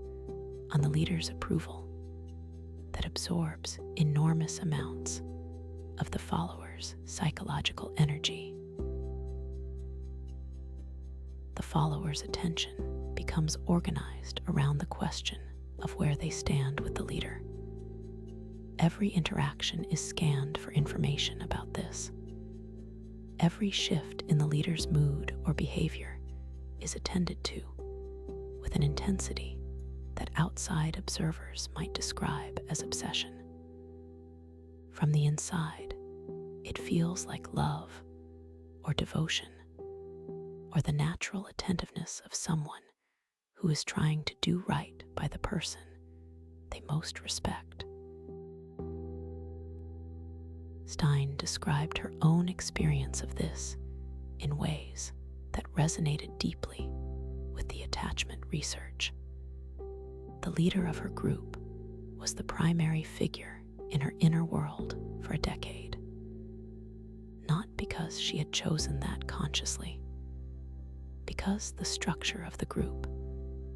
on the leader's approval that absorbs enormous amounts of the follower's psychological energy. The follower's attention becomes organized around the question of where they stand with the leader. Every interaction is scanned for information about this. Every shift in the leader's mood or behavior is attended to with an intensity that outside observers might describe as obsession. From the inside, it feels like love or devotion or the natural attentiveness of someone who is trying to do right by the person they most respect. Stein described her own experience of this in ways that resonated deeply with the attachment research. The leader of her group was the primary figure in her inner world for a decade, not because she had chosen that consciously, because the structure of the group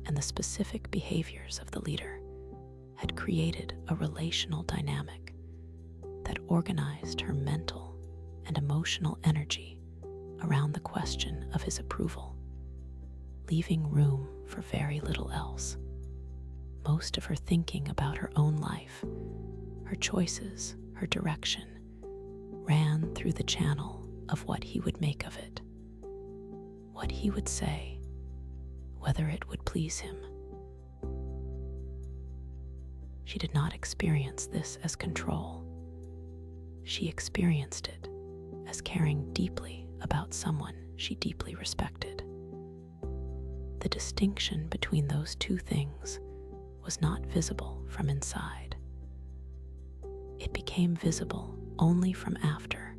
and the specific behaviors of the leader had created a relational dynamic that organized her mental and emotional energy around the question of his approval, leaving room for very little else. Most of her thinking about her own life, her choices, her direction, ran through the channel of what he would make of it, what he would say, whether it would please him. She did not experience this as control. She experienced it as caring deeply about someone she deeply respected. The distinction between those two things was not visible from inside. It became visible only from after,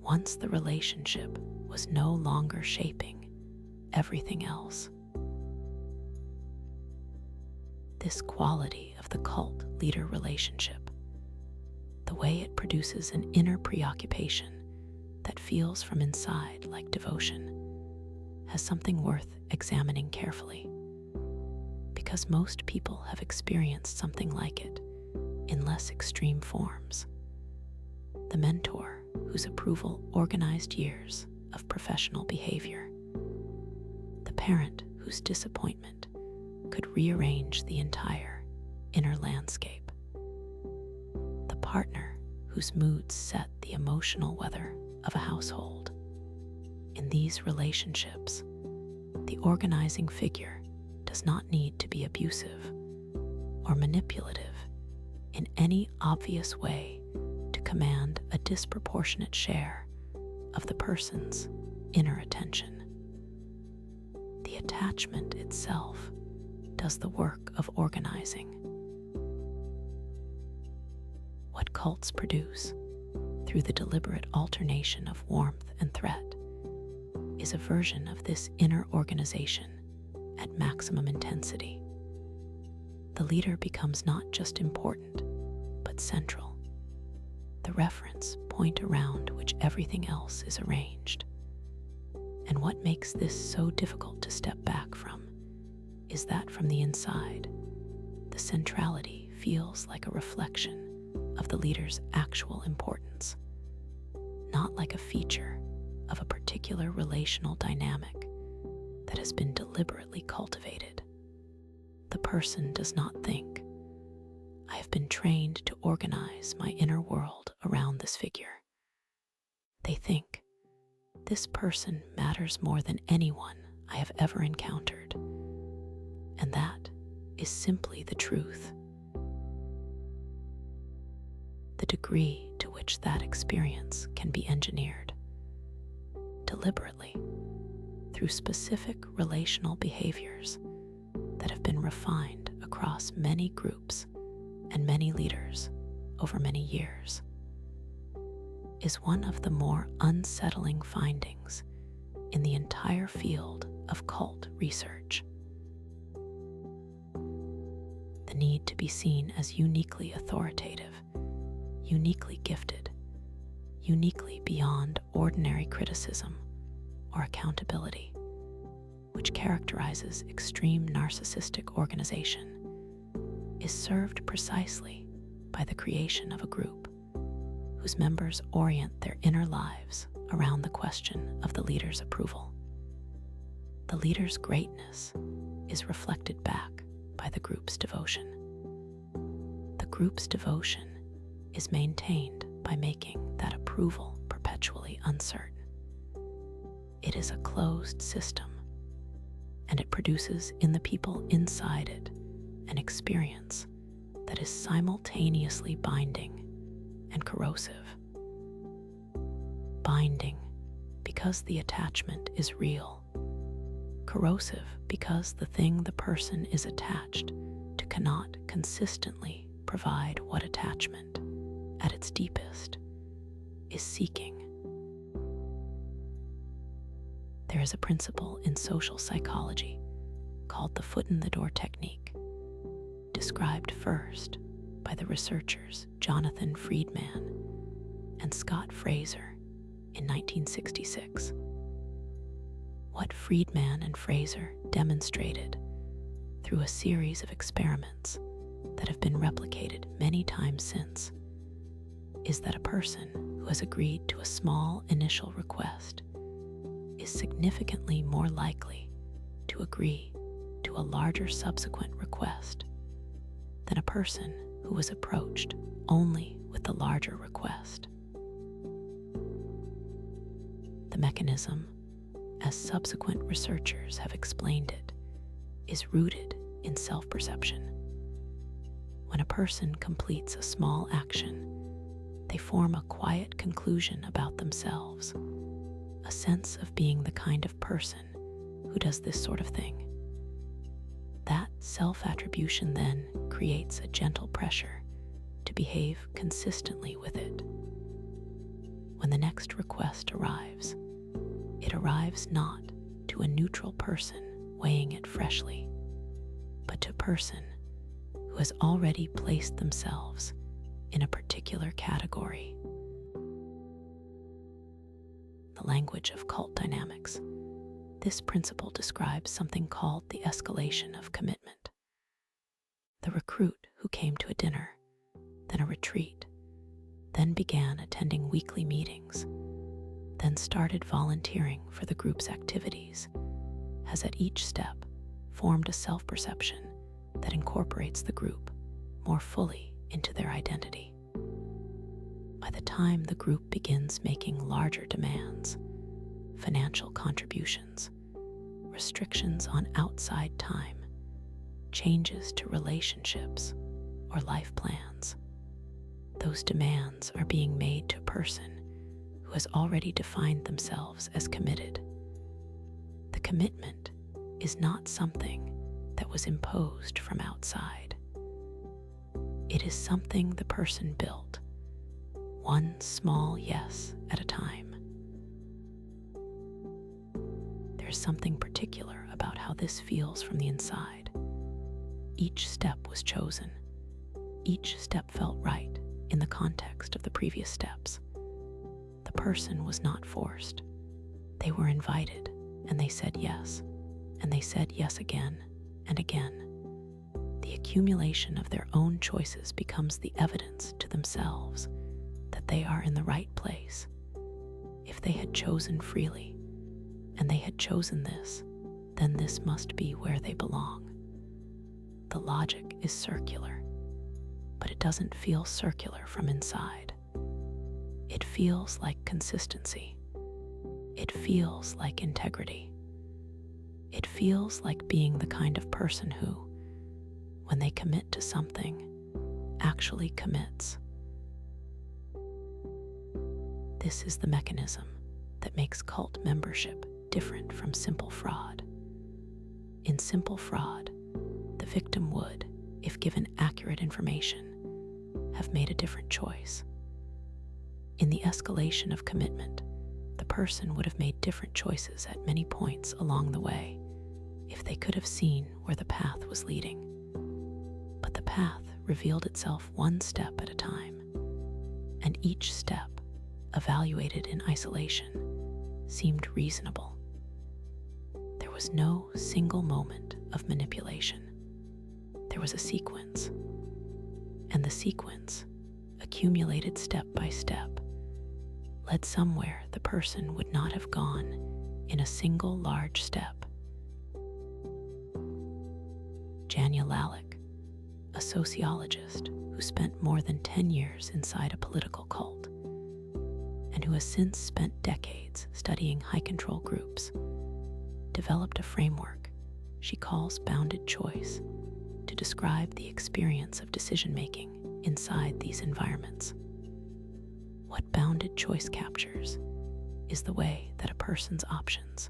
once the relationship was no longer shaping everything else. This quality of the cult leader relationship, the way it produces an inner preoccupation that feels from inside like devotion, has something worth examining carefully, because most people have experienced something like it in less extreme forms. The mentor whose approval organized years of professional behavior, the parent whose disappointment could rearrange the entire inner landscape, the partner whose moods set the emotional weather of a household. In these relationships, the organizing figure does not need to be abusive or manipulative in any obvious way to command a disproportionate share of the person's inner attention. The attachment itself does the work of organizing. What cults produce through the deliberate alternation of warmth and threat is a version of this inner organization at maximum intensity. The leader becomes not just important, but central, the reference point around which everything else is arranged. And what makes this so difficult to step back from is that from the inside, the centrality feels like a reflection of the leader's actual importance, not like a feature of a particular relational dynamic that has been deliberately cultivated. The person does not think, "I have been trained to organize my inner world around this figure." They think, "This person matters more than anyone I have ever encountered." And that is simply the truth. The degree to which that experience can be engineered deliberately through specific relational behaviors that have been refined across many groups and many leaders over many years, is one of the more unsettling findings in the entire field of cult research. The need to be seen as uniquely authoritative, uniquely gifted, uniquely beyond ordinary criticism or accountability, which characterizes extreme narcissistic organization, is served precisely by the creation of a group whose members orient their inner lives around the question of the leader's approval. The leader's greatness is reflected back by the group's devotion. The group's devotion is maintained by making that approval perpetually uncertain. It is a closed system, and it produces in the people inside it an experience that is simultaneously binding and corrosive. Binding because the attachment is real, corrosive because the thing the person is attached to cannot consistently provide what attachment, at its deepest, is seeking. There is a principle in social psychology called the foot-in-the-door technique, described first by the researchers Jonathan Friedman and Scott Fraser in 1966. What Friedman and Fraser demonstrated through a series of experiments that have been replicated many times since is that a person who has agreed to a small initial request is significantly more likely to agree to a larger subsequent request than a person who was approached only with the larger request. The mechanism, as subsequent researchers have explained it, is rooted in self-perception. When a person completes a small action, they form a quiet conclusion about themselves, a sense of being the kind of person who does this sort of thing. That self-attribution then creates a gentle pressure to behave consistently with it. When the next request arrives, it arrives not to a neutral person weighing it freshly, but to a person who has already placed themselves in a particular category. The language of cult dynamics, this principle describes something called the escalation of commitment. The recruit who came to a dinner, then a retreat, then began attending weekly meetings, then started volunteering for the group's activities, has at each step formed a self-perception that incorporates the group more fully into their identity. By the time the group begins making larger demands, financial contributions, restrictions on outside time, changes to relationships or life plans, those demands are being made to a person who has already defined themselves as committed. The commitment is not something that was imposed from outside. It is something the person built, one small yes at a time. There's something particular about how this feels from the inside. Each step was chosen. Each step felt right in the context of the previous steps. The person was not forced. They were invited, and they said yes, and they said yes again and again. The accumulation of their own choices becomes the evidence to themselves that they are in the right place. If they had chosen freely, and they had chosen this, then this must be where they belong. The logic is circular, but it doesn't feel circular from inside. It feels like consistency. It feels like integrity. It feels like being the kind of person who, when they commit to something, actually commits. This is the mechanism that makes cult membership different from simple fraud. In simple fraud, the victim would, if given accurate information, have made a different choice. In the escalation of commitment, the person would have made different choices at many points along the way if they could have seen where the path was leading. But the path revealed itself one step at a time, and each step, evaluated in isolation, seemed reasonable. There was no single moment of manipulation. There was a sequence, and the sequence, accumulated step by step, led somewhere the person would not have gone in a single large step. Janja Lalich, a sociologist who spent more than 10 years inside a political cult, and who has since spent decades studying high-control groups, developed a framework she calls bounded choice to describe the experience of decision-making inside these environments. What bounded choice captures is the way that a person's options,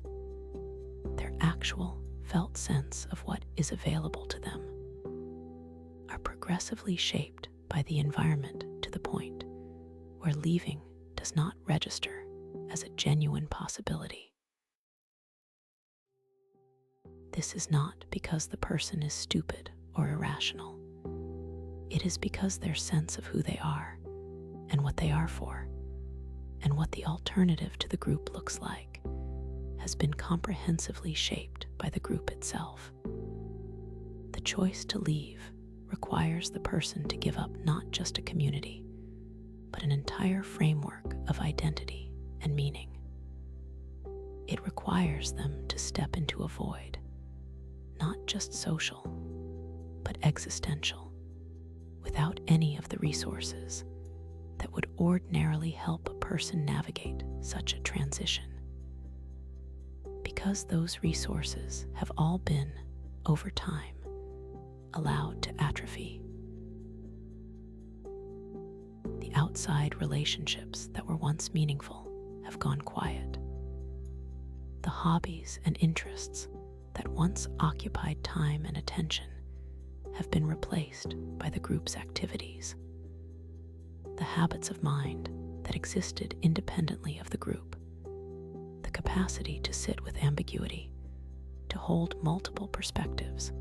their actual felt sense of what is available to them, are progressively shaped by the environment to the point where leaving does not register as a genuine possibility. This is not because the person is stupid or irrational. It is because their sense of who they are and what they are for, and what the alternative to the group looks like, has been comprehensively shaped by the group itself. The choice to leave requires the person to give up not just a community, but an entire framework of identity and meaning. It requires them to step into a void, not just social, but existential, without any of the resources that would ordinarily help a person navigate such a transition. Because those resources have all been, over time, allowed to atrophy. The outside relationships that were once meaningful have gone quiet. The hobbies and interests that once occupied time and attention have been replaced by the group's activities. The habits of mind that existed independently of the group, the capacity to sit with ambiguity, to hold multiple perspectives,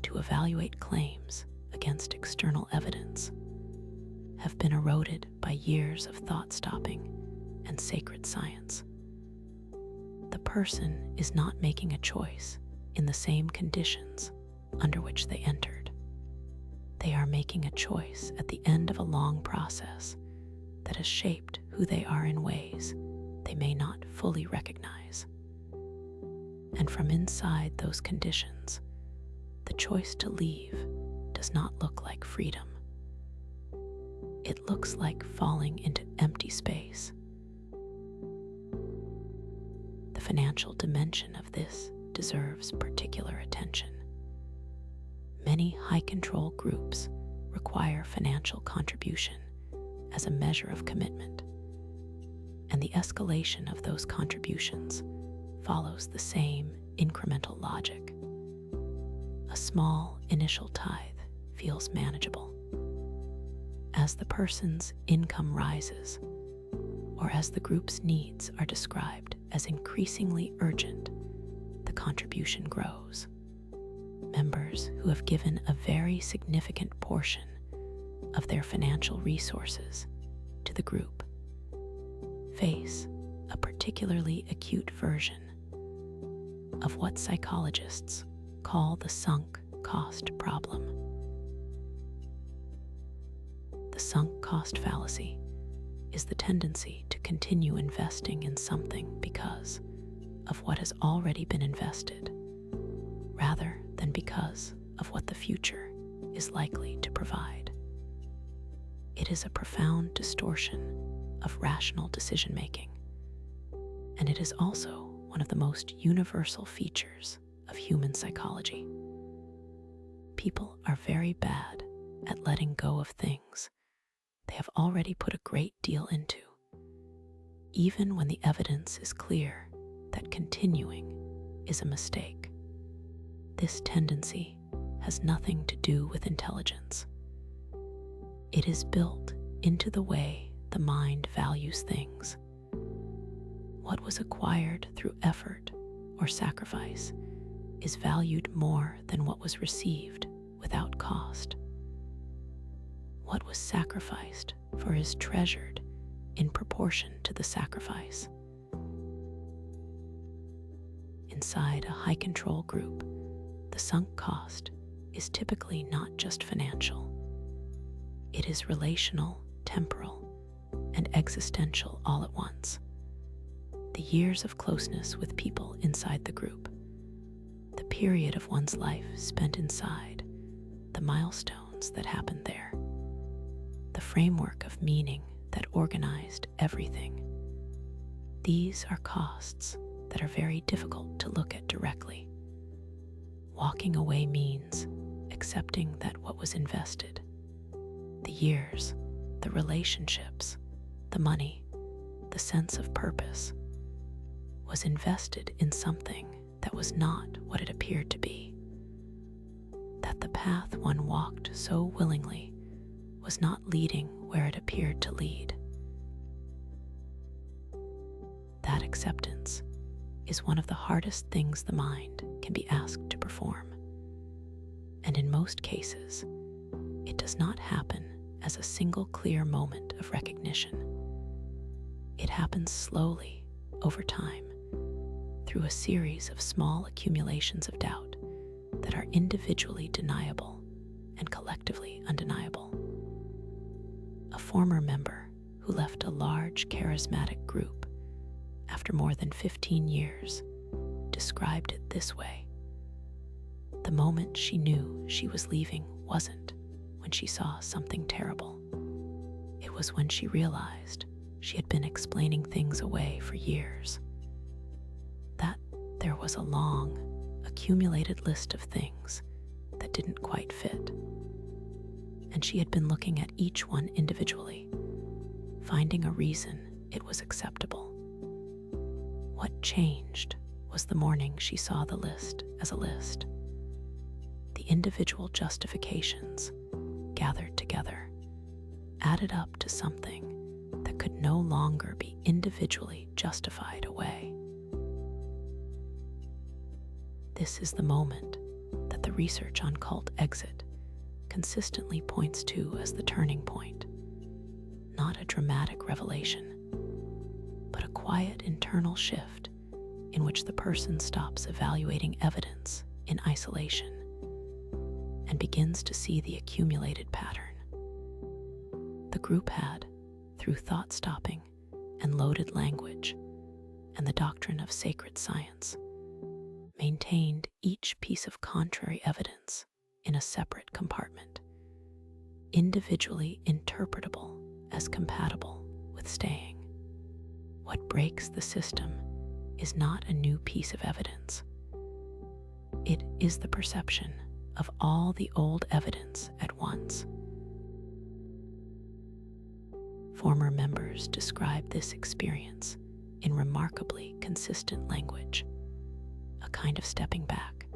to evaluate claims against external evidence, have been eroded by years of thought-stopping and sacred science. The person is not making a choice in the same conditions under which they entered. They are making a choice at the end of a long process that has shaped who they are in ways they may not fully recognize. And from inside those conditions, the choice to leave does not look like freedom. It looks like falling into empty space. The financial dimension of this deserves particular attention. Many high-control groups require financial contribution as a measure of commitment, and the escalation of those contributions follows the same incremental logic. A small initial tithe feels manageable. As the person's income rises, or as the group's needs are described as increasingly urgent, the contribution grows. Members who have given a very significant portion of their financial resources to the group face a particularly acute version of what psychologists call the sunk cost problem. The sunk cost fallacy is the tendency to continue investing in something because of what has already been invested, rather than because of what the future is likely to provide. It is a profound distortion of rational decision-making, and it is also one of the most universal features of human psychology. People are very bad at letting go of things they have already put a great deal into, even when the evidence is clear that continuing is a mistake. This tendency has nothing to do with intelligence. It is built into the way the mind values things. What was acquired through effort or sacrifice is valued more than what was received without cost. What was sacrificed for is treasured in proportion to the sacrifice. Inside a high-control group, the sunk cost is typically not just financial. It is relational, temporal, and existential all at once. The years of closeness with people inside the group, the period of one's life spent inside, the milestones that happened there, the framework of meaning that organized everything. These are costs that are very difficult to look at directly. Walking away means accepting that what was invested, the years, the relationships, the money, the sense of purpose, was invested in something that was not what it appeared to be. That the path one walked so willingly was not leading where it appeared to lead. That acceptance is one of the hardest things the mind can be asked to perform. And in most cases, it does not happen as a single clear moment of recognition. It happens slowly, over time, through a series of small accumulations of doubt that are individually deniable and collectively undeniable. A former member who left a large charismatic group after more than 15 years described it this way. The moment she knew she was leaving wasn't when she saw something terrible. It was when she realized she had been explaining things away for years. That there was a long, accumulated list of things that didn't quite fit. And she had been looking at each one individually, finding a reason it was acceptable. What changed was the morning she saw the list as a list. The individual justifications, gathered together, added up to something that could no longer be individually justified away. This is the moment that the research on cult exit consistently points to as the turning point. Not a dramatic revelation, but a quiet internal shift in which the person stops evaluating evidence in isolation and begins to see the accumulated pattern. The group had, through thought stopping and loaded language and the doctrine of sacred science, maintained each piece of contrary evidence in a separate compartment, individually interpretable as compatible with staying. What breaks the system is not a new piece of evidence. It is the perception of all the old evidence at once. Former members describe this experience in remarkably consistent language, a kind of stepping back,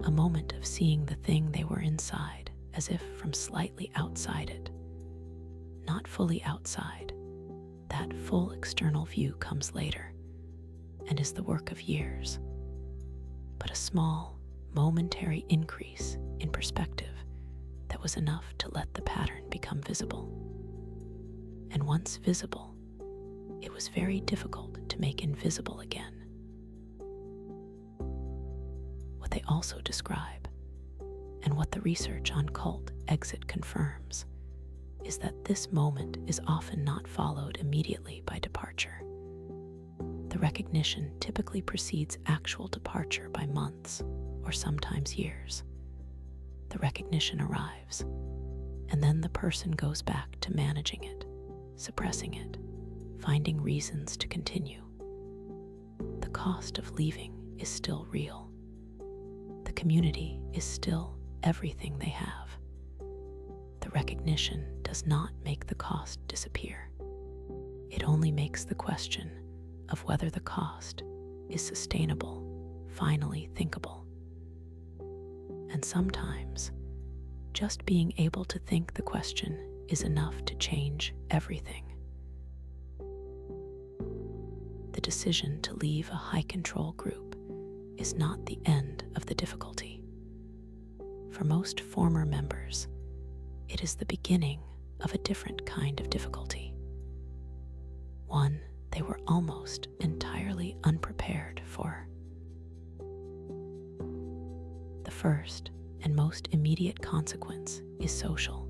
a moment of seeing the thing they were inside as if from slightly outside it, not fully outside. That full external view comes later and is the work of years, but a small, momentary increase in perspective that was enough to let the pattern become visible. And once visible, it was very difficult to make invisible again. What they also describe, and what the research on cult exit confirms, is that this moment is often not followed immediately by departure. The recognition typically precedes actual departure by months or sometimes years. The recognition arrives, and then the person goes back to managing it, suppressing it, finding reasons to continue. The cost of leaving is still real. The community is still everything they have. The recognition does not make the cost disappear. it only makes the question of whether the cost is sustainable finally thinkable. And sometimes, just being able to think the question is enough to change everything. The decision to leave a high-control group is not the end of the difficulty. For most former members, it is the beginning of a different kind of difficulty, one they were almost entirely unprepared for. The first and most immediate consequence is social,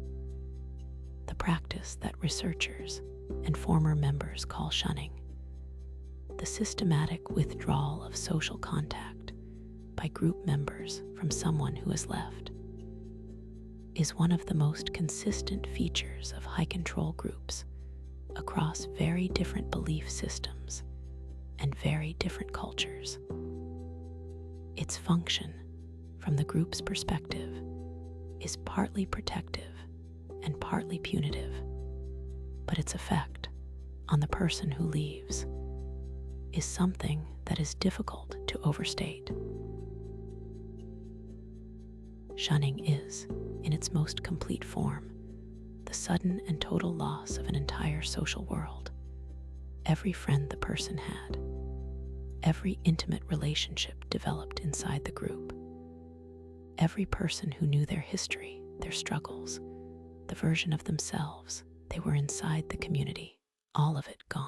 the practice that researchers and former members call shunning, the systematic withdrawal of social contact by group members from someone who has left, is one of the most consistent features of high-control groups across very different belief systems and very different cultures. Its function, from the group's perspective, is partly protective and partly punitive, but its effect on the person who leaves is something that is difficult to overstate. Shunning is, in its most complete form, the sudden and total loss of an entire social world. Every friend the person had, every intimate relationship developed inside the group, every person who knew their history, their struggles, the version of themselves they were inside the community, all of it gone.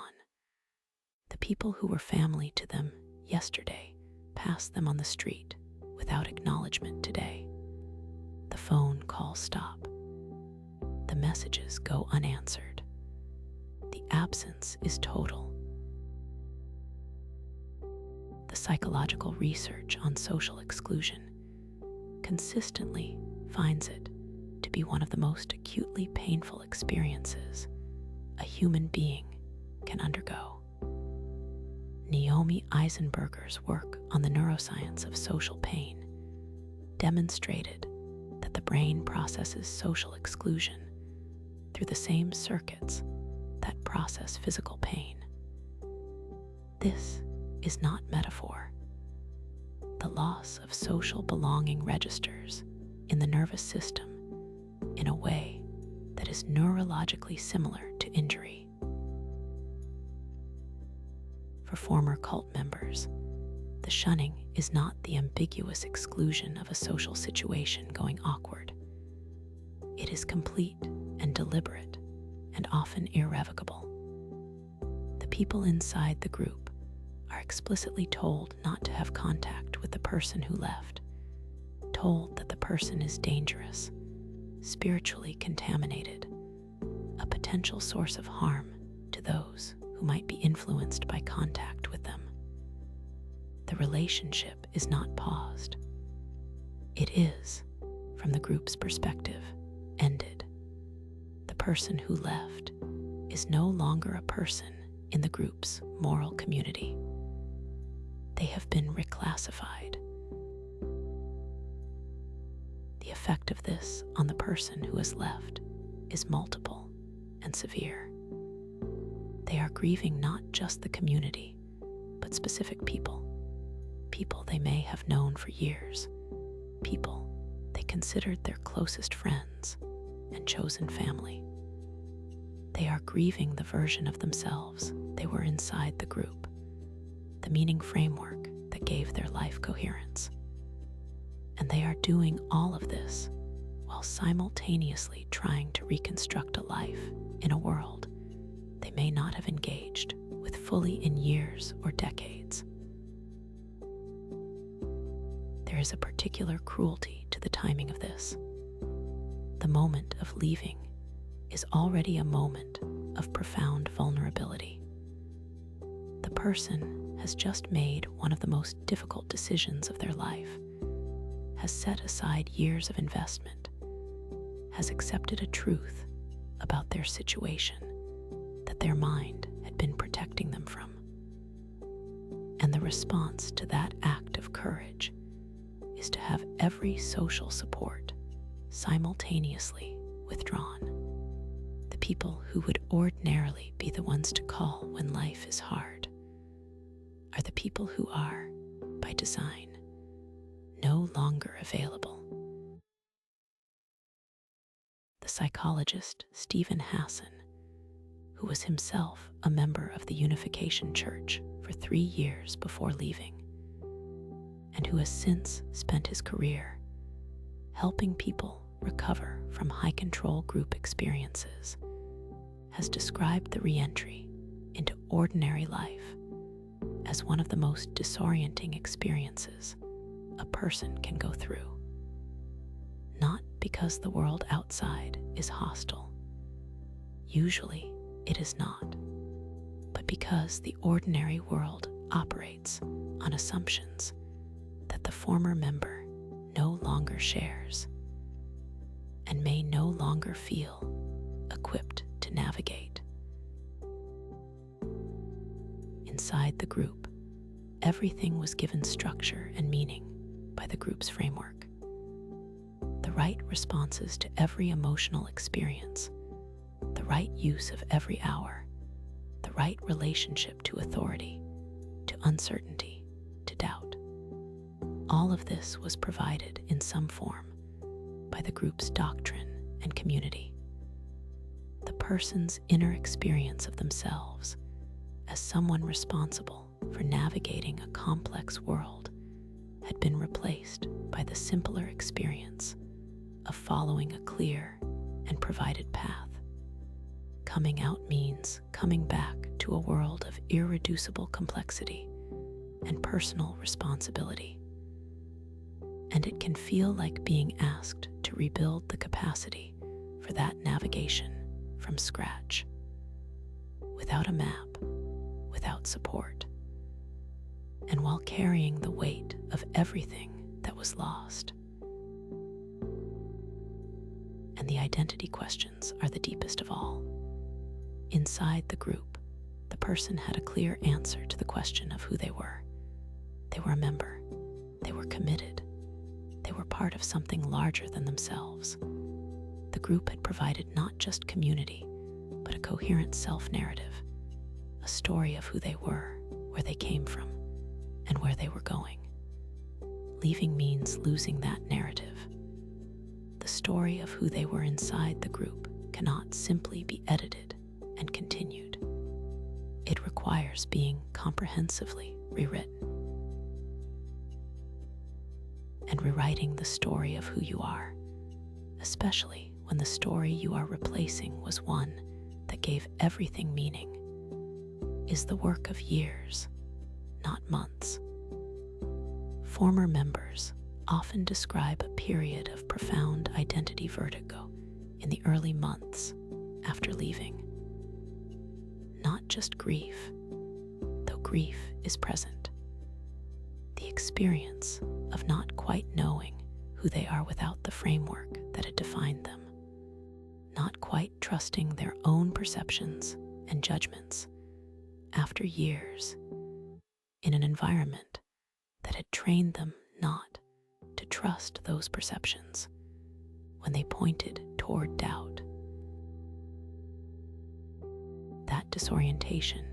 The people who were family to them yesterday pass them on the street without acknowledgement today. The phone calls stop. The messages go unanswered. The absence is total. The psychological research on social exclusion consistently finds it to be one of the most acutely painful experiences a human being can undergo. Naomi Eisenberger's work on the neuroscience of social pain demonstrated that the brain processes social exclusion through the same circuits that process physical pain. This is not metaphor. The loss of social belonging registers in the nervous system in a way that is neurologically similar to injury. For former cult members, the shunning is not the ambiguous exclusion of a social situation going awkward. It is complete and deliberate and often irrevocable. The people inside the group are explicitly told not to have contact with the person who left, told that the person is dangerous, spiritually contaminated, a potential source of harm to those who might be influenced by contact with them. The relationship is not paused. It is, from the group's perspective, ended. The person who left is no longer a person in the group's moral community. They have been reclassified. The effect of this on the person who has left is multiple and severe. They are grieving not just the community, but specific people they may have known for years, people they considered their closest friends and chosen family. They are grieving the version of themselves they were inside the group, the meaning framework that gave their life coherence. And they are doing all of this while simultaneously trying to reconstruct a life in a world they may not have engaged with fully in years or decades. There is a particular cruelty to the timing of this. The moment of leaving is already a moment of profound vulnerability. The person has just made one of the most difficult decisions of their life, has set aside years of investment, has accepted a truth about their situation that their mind had been protecting them from. And the response to that act of courage is to have every social support simultaneously withdrawn. The people who would ordinarily be the ones to call when life is hard are the people who are, by design, no longer available. The psychologist Stephen Hassan, who was himself a member of the Unification Church for 3 years before leaving, and who has since spent his career helping people recover from high-control group experiences, has described the re-entry into ordinary life as one of the most disorienting experiences a person can go through. Not because the world outside is hostile. Usually it is not, but because the ordinary world operates on assumptions that the former member no longer shares and may no longer feel equipped to navigate. Inside the group, everything was given structure and meaning by the group's framework. The right responses to every emotional experience, the right use of every hour, the right relationship to authority, to uncertainty, to doubt. All of this was provided in some form by the group's doctrine and community. The person's inner experience of themselves as someone responsible for navigating a complex world had been replaced by the simpler experience of following a clear and provided path. Coming out means coming back to a world of irreducible complexity and personal responsibility. And it can feel like being asked to rebuild the capacity for that navigation from scratch, without a map, without support, and while carrying the weight of everything that was lost. And the identity questions are the deepest of all. Inside the group, the person had a clear answer to the question of who they were. They were a member. They were committed. They were part of something larger than themselves. The group had provided not just community, but a coherent self-narrative, a story of who they were, where they came from, and where they were going. Leaving means losing that narrative. The story of who they were inside the group cannot simply be edited and continued. It requires being comprehensively rewritten. And rewriting the story of who you are, especially when the story you are replacing was one that gave everything meaning, is the work of years, not months. Former members often describe a period of profound identity vertigo in the early months after leaving. Not just grief, though grief is present. The experience of not quite knowing who they are without the framework that had defined them, not quite trusting their own perceptions and judgments after years in an environment that had trained them not to trust those perceptions when they pointed toward doubt. That disorientation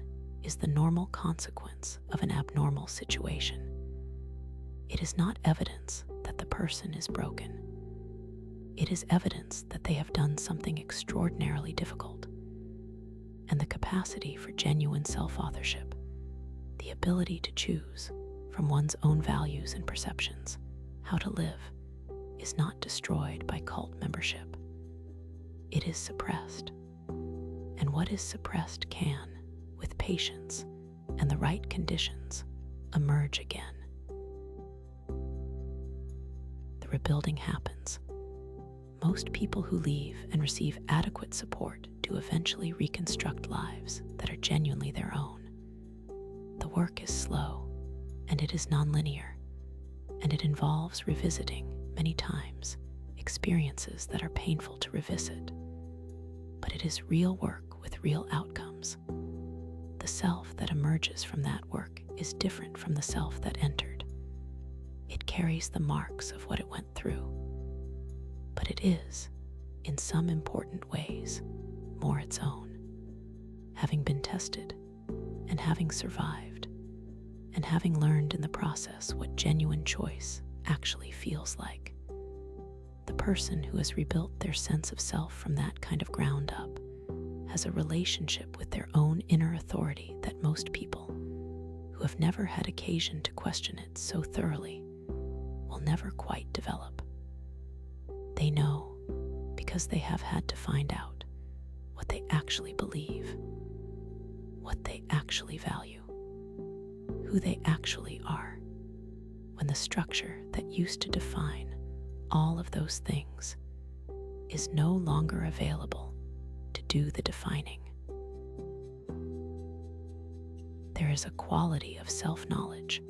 is the normal consequence of an abnormal situation. It is not evidence that the person is broken. It is evidence that they have done something extraordinarily difficult. And the capacity for genuine self-authorship, the ability to choose from one's own values and perceptions how to live, is not destroyed by cult membership. It is suppressed. And what is suppressed can, with patience and the right conditions, emerge again. The rebuilding happens. Most people who leave and receive adequate support do eventually reconstruct lives that are genuinely their own. The work is slow, and it is nonlinear, and it involves revisiting, many times, experiences that are painful to revisit. But it is real work with real outcomes. The self that emerges from that work is different from the self that entered. It carries the marks of what it went through. But it is, in some important ways, more its own, having been tested and having survived, and having learned in the process what genuine choice actually feels like. The person who has rebuilt their sense of self from that kind of ground up has a relationship with their own inner authority that most people, who have never had occasion to question it so thoroughly, will never quite develop. They know because they have had to find out what they actually believe, what they actually value, who they actually are, when the structure that used to define all of those things is no longer available to do the defining. There is a quality of self-knowledge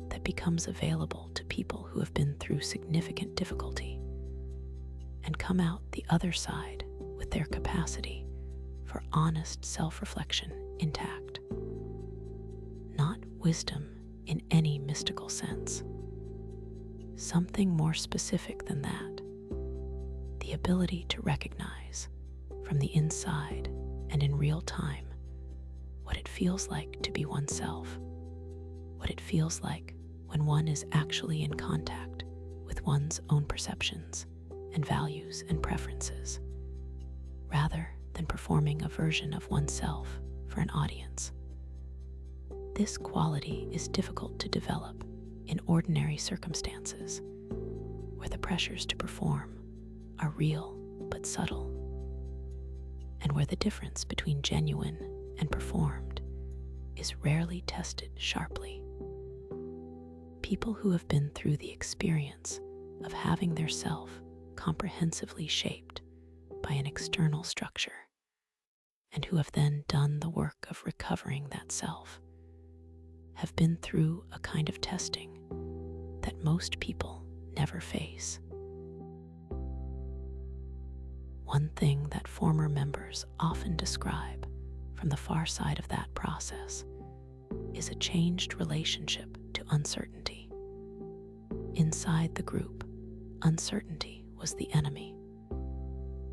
that becomes available to people who have been through significant difficulty and come out the other side with their capacity for honest self-reflection intact. Not wisdom in any mystical sense. Something more specific than that. The ability to recognize from the inside and in real time what it feels like to be oneself, what it feels like when one is actually in contact with one's own perceptions and values and preferences, rather than performing a version of oneself for an audience. This quality is difficult to develop in ordinary circumstances, where the pressures to perform are real but subtle, and where the difference between genuine and performed is rarely tested sharply. People who have been through the experience of having their self comprehensively shaped by an external structure, and who have then done the work of recovering that self, have been through a kind of testing that most people never face. One thing that former members often describe from the far side of that process is a changed relationship to uncertainty. Inside the group, uncertainty was the enemy.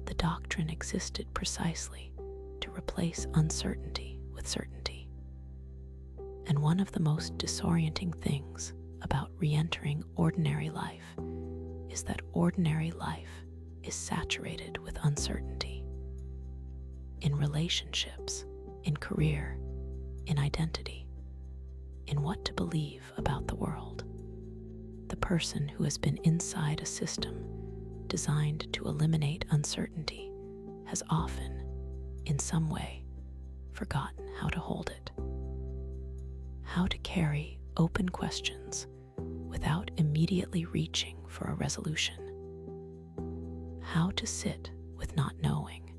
The doctrine existed precisely to replace uncertainty with certainty. And one of the most disorienting things about re-entering ordinary life is that ordinary life is saturated with uncertainty. In relationships, in career, in identity, in what to believe about the world. The person who has been inside a system designed to eliminate uncertainty has often, in some way, forgotten how to hold it. How to carry open questions without immediately reaching for a resolution. How to sit with not knowing.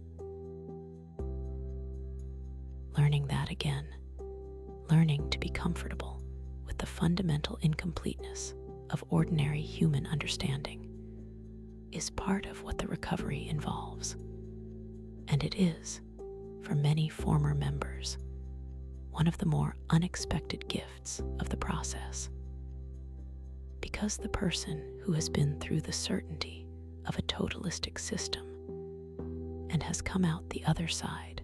Learning that again, learning to be comfortable with the fundamental incompleteness of ordinary human understanding, is part of what the recovery involves. And it is, for many former members, one of the more unexpected gifts of the process. Because the person who has been through the certainty of a totalistic system and has come out the other side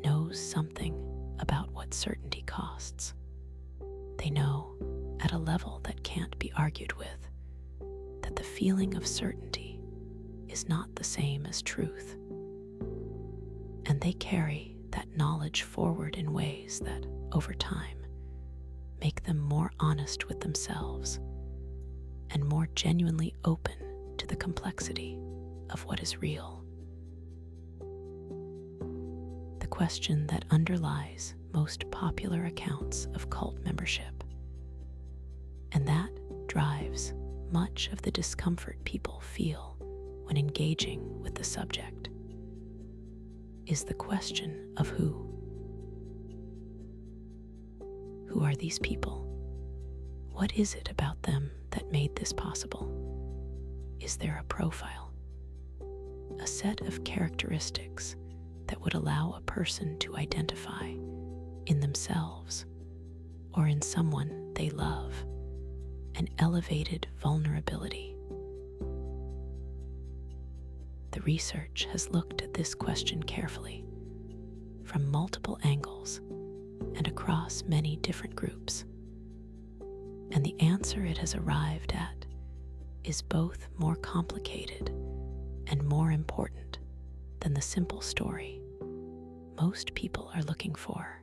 knows something about what certainty costs. They know, at a level that can't be argued with, that the feeling of certainty is not the same as truth. And they carry that knowledge forward in ways that, over time, make them more honest with themselves and more genuinely open to the complexity of what is real. The question that underlies most popular accounts of cult membership, and that drives much of the discomfort people feel when engaging with the subject, is the question of who. Who are these people? What is it about them that made this possible? Is there a profile? A set of characteristics that would allow a person to identify in themselves or in someone they love an elevated vulnerability. The The research has looked at this question carefully, from multiple angles and across many different groups. And the answer it has arrived at is both more complicated and more important than the simple story most people are looking for.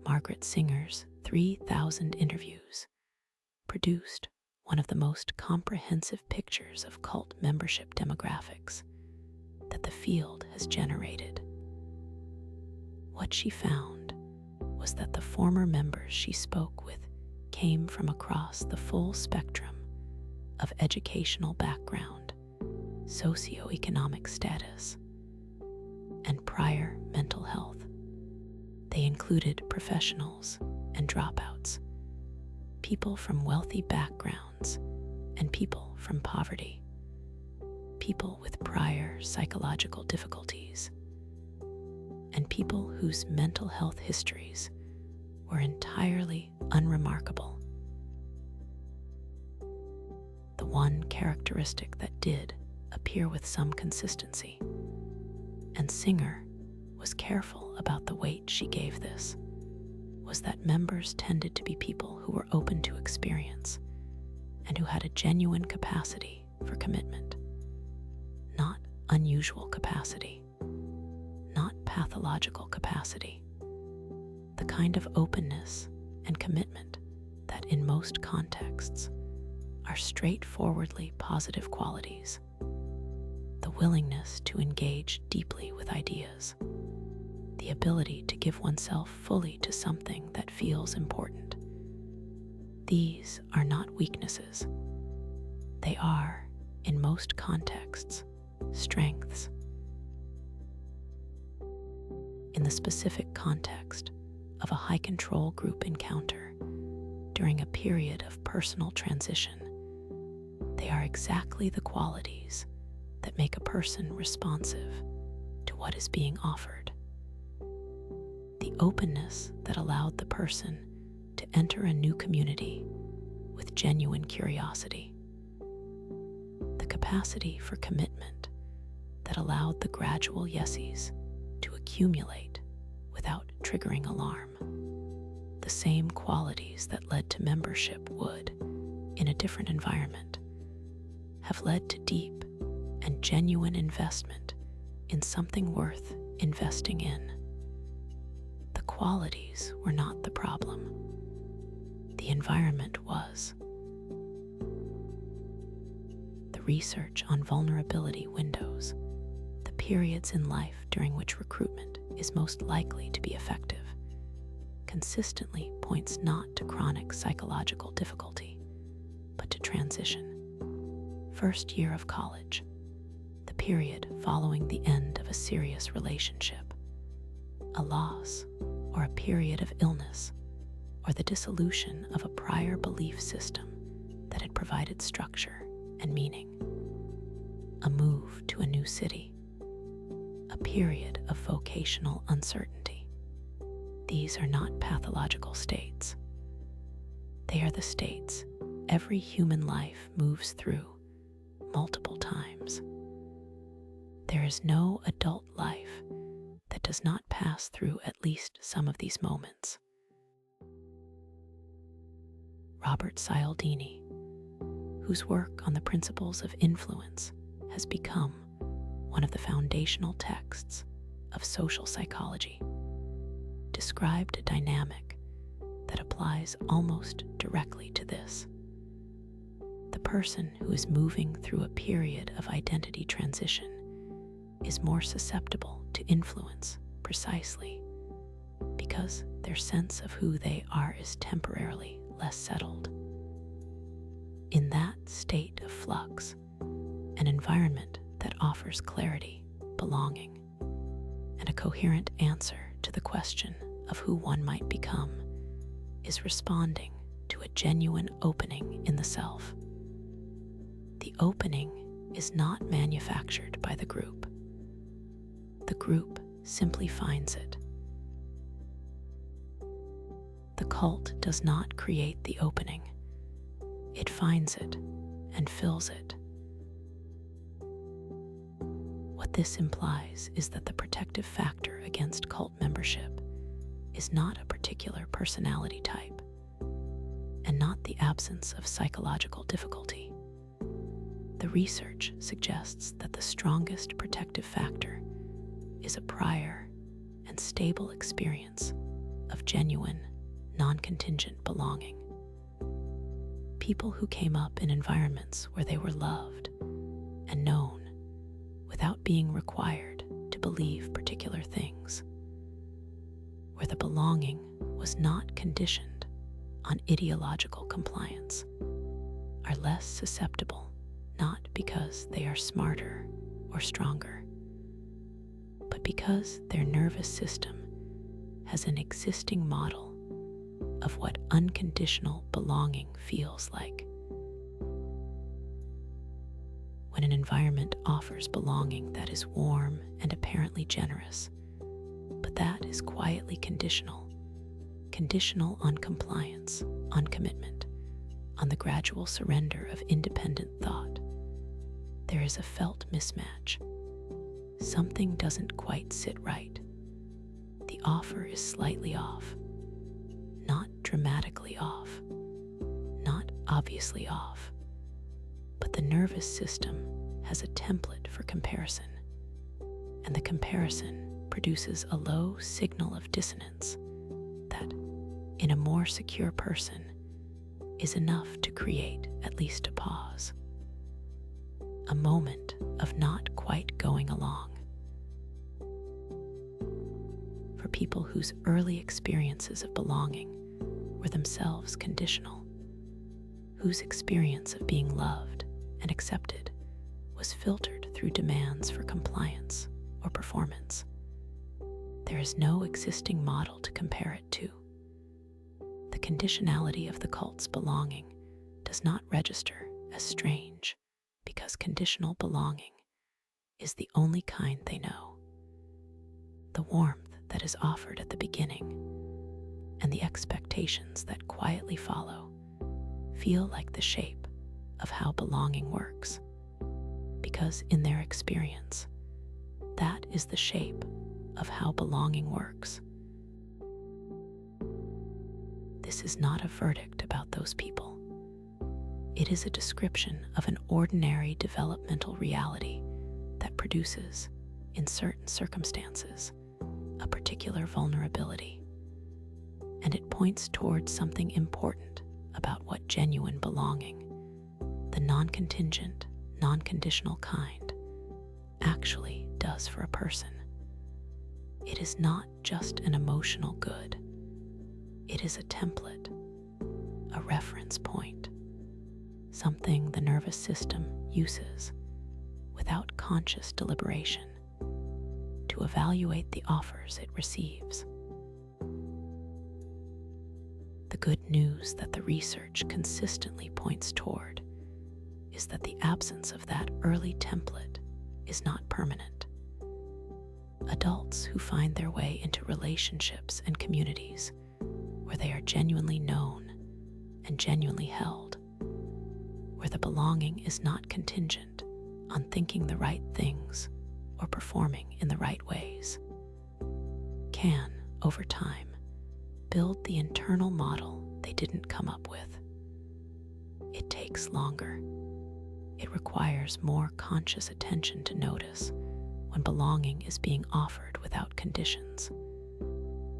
Margaret Singer's 3,000 interviews produced one of the most comprehensive pictures of cult membership demographics that the field has generated. What she found was that the former members she spoke with came from across the full spectrum of educational background, socioeconomic status, and prior mental health. They included professionals and dropouts, people from wealthy backgrounds and people from poverty, people with prior psychological difficulties, and people whose mental health histories were entirely unremarkable. The one characteristic that did appear with some consistency, and Singer was careful about the weight she gave this, was that members tended to be people who were open to experience and who had a genuine capacity for commitment, not unusual capacity, not pathological capacity, the kind of openness and commitment that in most contexts are straightforwardly positive qualities. The willingness to engage deeply with ideas, the ability to give oneself fully to something that feels important. These are not weaknesses. They are, in most contexts, strengths. In the specific context of a high-control group encounter during a period of personal transition, they are exactly the qualities that make a person responsive to what is being offered. The openness that allowed the person to enter a new community with genuine curiosity. The capacity for commitment that allowed the gradual yeses to accumulate without triggering alarm. The same qualities that led to membership would, in a different environment, have led to deep and genuine investment in something worth investing in. The qualities were not the problem. The environment was. The research on vulnerability windows, the periods in life during which recruitment is most likely to be effective, consistently points not to chronic psychological difficulty, but to transition. First year of college, the period following the end of a serious relationship, a loss, or a period of illness, or the dissolution of a prior belief system that had provided structure and meaning. A move to a new city, a period of vocational uncertainty. These are not pathological states. They are the states every human life moves through multiple times. There is no adult life that does not pass through at least some of these moments. Robert Cialdini, whose work on the principles of influence has become one of the foundational texts of social psychology, described a dynamic that applies almost directly to this. The person who is moving through a period of identity transition is more susceptible to influence precisely because their sense of who they are is temporarily less settled. In that state of flux, an environment that offers clarity, belonging, and a coherent answer to the question of who one might become is responding to a genuine opening in the self. The opening is not manufactured by the group. The group simply finds it. The cult does not create the opening. It finds it and fills it. What this implies is that the protective factor against cult membership is not a particular personality type, and not the absence of psychological difficulty. The research suggests that the strongest protective factor is a prior and stable experience of genuine, non-contingent belonging. People who came up in environments where they were loved and known without being required to believe particular things, where the belonging was not conditioned on ideological compliance, are less susceptible, not because they are smarter or stronger, but because their nervous system has an existing model of what unconditional belonging feels like. When an environment offers belonging that is warm and apparently generous, but that is quietly conditional on compliance, on commitment, on the gradual surrender of independent thought, there is a felt mismatch. Something doesn't quite sit right. The offer is slightly off, not dramatically off, not obviously off, but the nervous system has a template for comparison, and the comparison produces a low signal of dissonance that, in a more secure person, is enough to create at least a pause, a moment of not quite going along. For people whose early experiences of belonging were themselves conditional, whose experience of being loved and accepted was filtered through demands for compliance or performance, there is no existing model to compare it to. The conditionality of the cult's belonging does not register as strange because conditional belonging is the only kind they know. The warmth that is offered at the beginning and the expectations that quietly follow feel like the shape of how belonging works, because in their experience, that is the shape of how belonging works. This is not a verdict about those people. It is a description of an ordinary developmental reality that produces, in certain circumstances, a particular vulnerability, and it points towards something important about what genuine belonging, the non-contingent, non-conditional kind, actually does for a person. It is not just an emotional good. It is a template, a reference point, something the nervous system uses without conscious deliberation to evaluate the offers it receives. The good news that the research consistently points toward is that the absence of that early template is not permanent. Adults who find their way into relationships and communities where they are genuinely known and genuinely held, where the belonging is not contingent on thinking the right things or performing in the right ways, can, over time, build the internal model they didn't come up with. It takes longer. It requires more conscious attention to notice when belonging is being offered without conditions,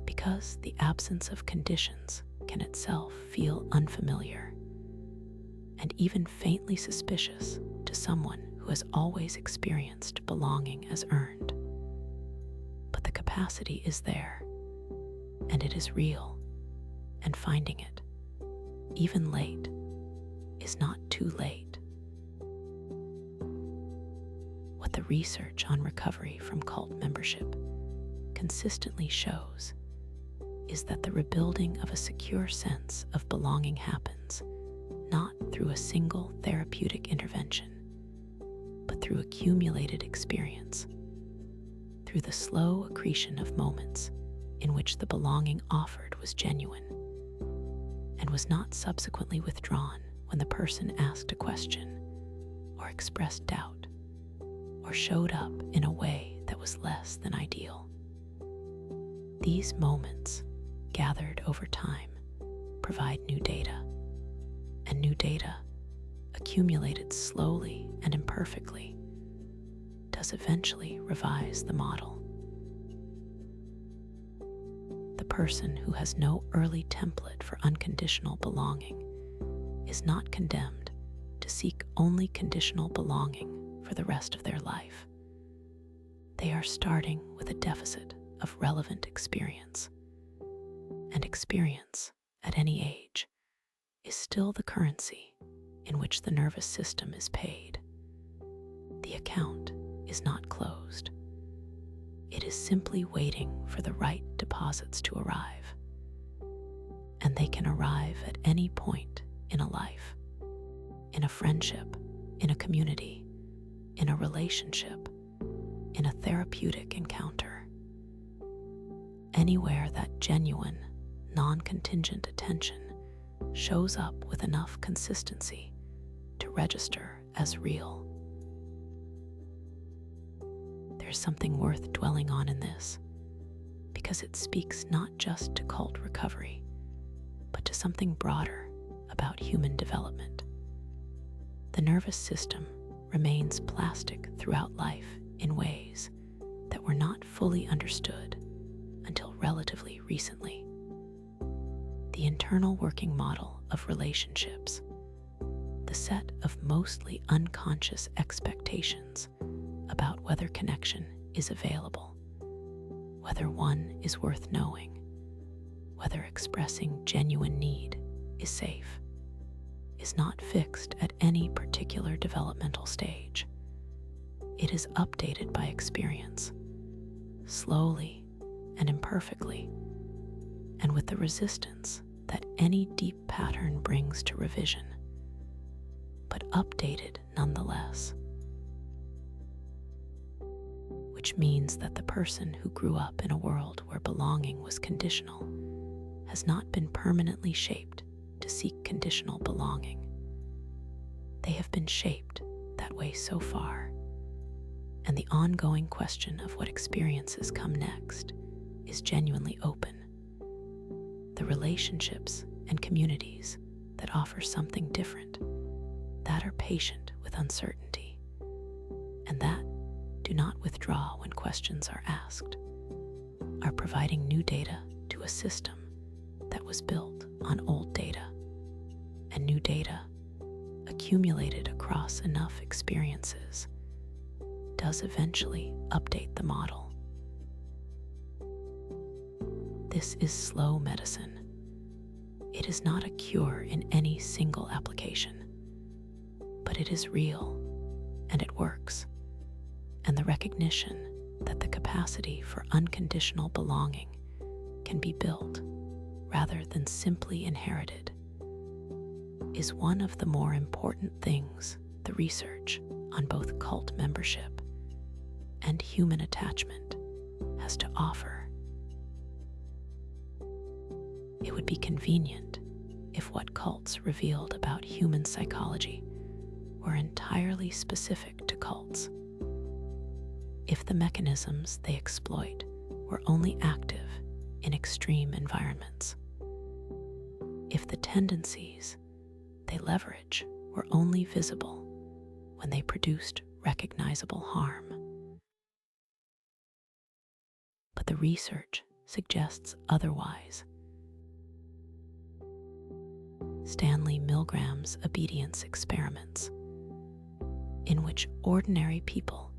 because the absence of conditions can itself feel unfamiliar and even faintly suspicious to someone who has always experienced belonging as earned. But the capacity is there, and it is real, and finding it, even late, is not too late. What the research on recovery from cult membership consistently shows is that the rebuilding of a secure sense of belonging happens not through a single therapeutic intervention, but through accumulated experience, through the slow accretion of moments in which the belonging offered was genuine and was not subsequently withdrawn when the person asked a question or expressed doubt, or showed up in a way that was less than ideal. These moments, gathered over time, provide new data, and new data, accumulated slowly and imperfectly, does eventually revise the model. The person who has no early template for unconditional belonging is not condemned to seek only conditional belonging for the rest of their life. They are starting with a deficit of relevant experience, and experience at any age is still the currency in which the nervous system is paid. The account is not closed. It is simply waiting for the right deposits to arrive, and they can arrive at any point in a life, in a friendship, in a community, in a relationship, in a therapeutic encounter. Anywhere that genuine, non-contingent attention shows up with enough consistency to register as real. There's something worth dwelling on in this, because it speaks not just to cult recovery, but to something broader about human development. The nervous system remains plastic throughout life in ways that were not fully understood until relatively recently. The internal working model of relationships, the set of mostly unconscious expectations about whether connection is available, whether one is worth knowing, whether expressing genuine need is safe, is not fixed at any particular developmental stage. It is updated by experience, slowly and imperfectly, and with the resistance that any deep pattern brings to revision, but updated nonetheless. Which means that the person who grew up in a world where belonging was conditional has not been permanently shaped to seek conditional belonging. They have been shaped that way so far, and the ongoing question of what experiences come next is genuinely open. The relationships and communities that offer something different, that are patient with uncertainty, and that do not withdraw when questions are asked, are providing new data to a system that was built on old data, and new data, accumulated across enough experiences, does eventually update the model. This is slow medicine. It is not a cure in any single application, but it is real, and it works. And the recognition that the capacity for unconditional belonging can be built rather than simply inherited is one of the more important things the research on both cult membership and human attachment has to offer. It would be convenient if what cults revealed about human psychology were entirely specific to cults. If the mechanisms they exploit were only active in extreme environments. If the tendencies they leverage were only visible when they produced recognizable harm. But the research suggests otherwise. Stanley Milgram's obedience experiments, in which ordinary people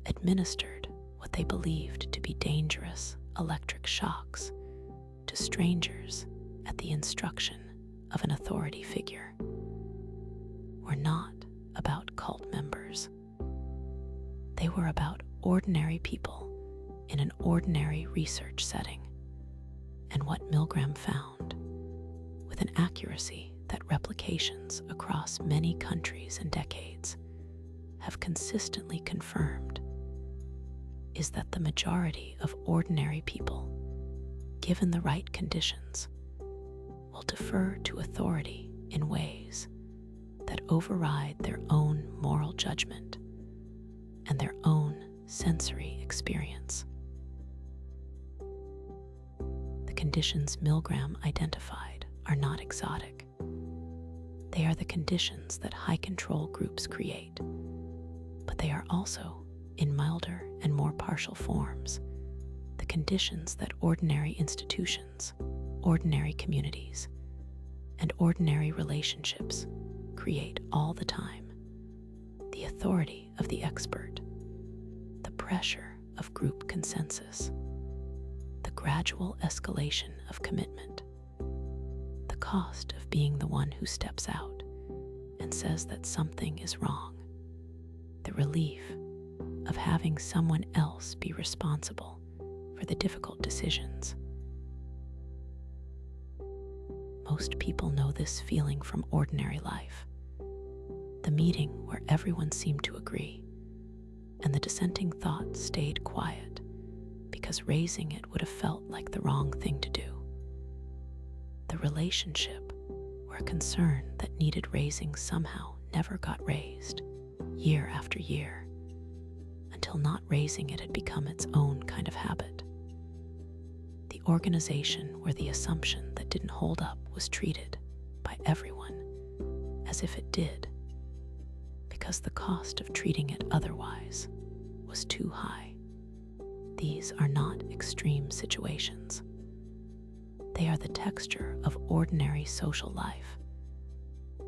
administered what they believed to be dangerous electric shocks to strangers at the instruction of an authority figure, were not about cult members. They were about ordinary people in an ordinary research setting, and what Milgram found, with an accuracy that replications across many countries and decades have consistently confirmed, is that the majority of ordinary people, given the right conditions, will defer to authority in ways that override their own moral judgment, and their own sensory experience. The conditions Milgram identified are not exotic. They are the conditions that high-control groups create, but they are also, in milder and more partial forms, the conditions that ordinary institutions, ordinary communities, and ordinary relationships create all the time. The authority of the expert, the pressure of group consensus, the gradual escalation of commitment, the cost of being the one who steps out and says that something is wrong, the relief of having someone else be responsible for the difficult decisions. Most people know this feeling from ordinary life. The meeting where everyone seemed to agree, and the dissenting thought stayed quiet because raising it would have felt like the wrong thing to do. The relationship where a concern that needed raising somehow never got raised, year after year, until not raising it had become its own kind of habit. The organization where the assumption that didn't hold up was treated by everyone as if it did, because the cost of treating it otherwise was too high. These are not extreme situations. They are the texture of ordinary social life,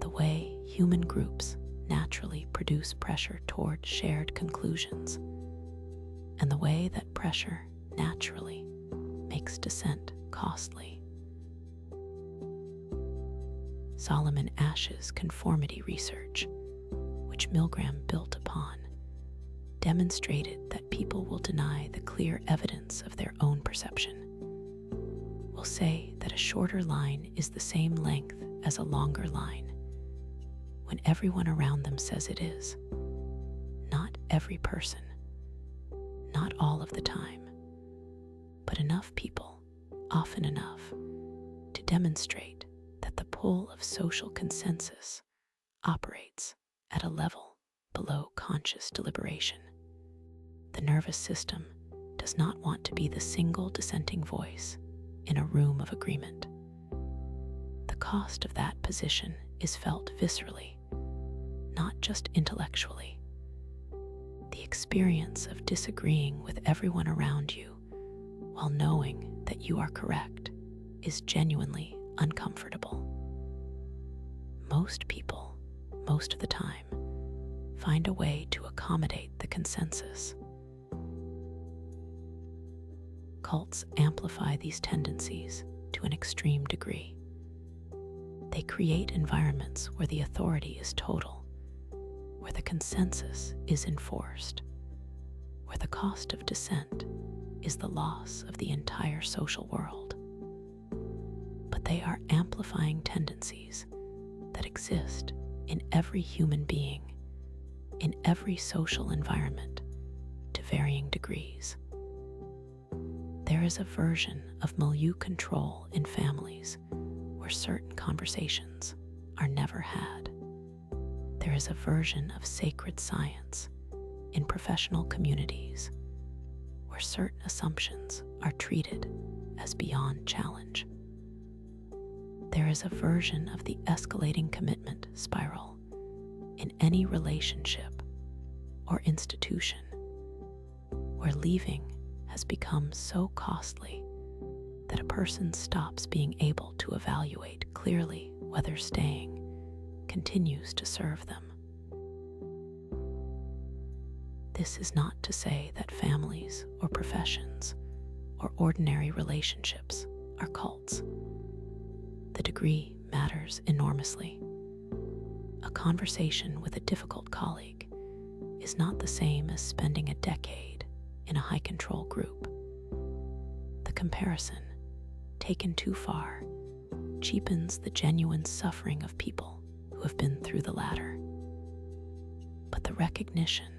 the way human groups naturally produce pressure toward shared conclusions, and the way that pressure naturally makes dissent costly. Solomon Asch's conformity research, which Milgram built upon, demonstrated that people will deny the clear evidence of their own perception, will say that a shorter line is the same length as a longer line, when everyone around them says it is. Not every person, not all of the time, but enough people, often enough, to demonstrate that the pull of social consensus operates at a level below conscious deliberation. The nervous system does not want to be the single dissenting voice in a room of agreement. The cost of that position is felt viscerally, not just intellectually. The experience of disagreeing with everyone around you while knowing that you are correct is genuinely uncomfortable. Most people, most of the time, find a way to accommodate the consensus. Cults amplify these tendencies to an extreme degree. They create environments where the authority is total, where the consensus is enforced, where the cost of dissent is the loss of the entire social world. But they are amplifying tendencies that exist in every human being, in every social environment, to varying degrees. There is a version of milieu control in families where certain conversations are never had. There is a version of sacred science in professional communities where certain assumptions are treated as beyond challenge. There is a version of the escalating commitment spiral in any relationship or institution where leaving has become so costly that a person stops being able to evaluate clearly whether staying continues to serve them. This is not to say that families or professions or ordinary relationships are cults. The degree matters enormously. A conversation with a difficult colleague is not the same as spending a decade in a high-control group. The comparison, taken too far, cheapens the genuine suffering of people who have been through the latter. But the recognition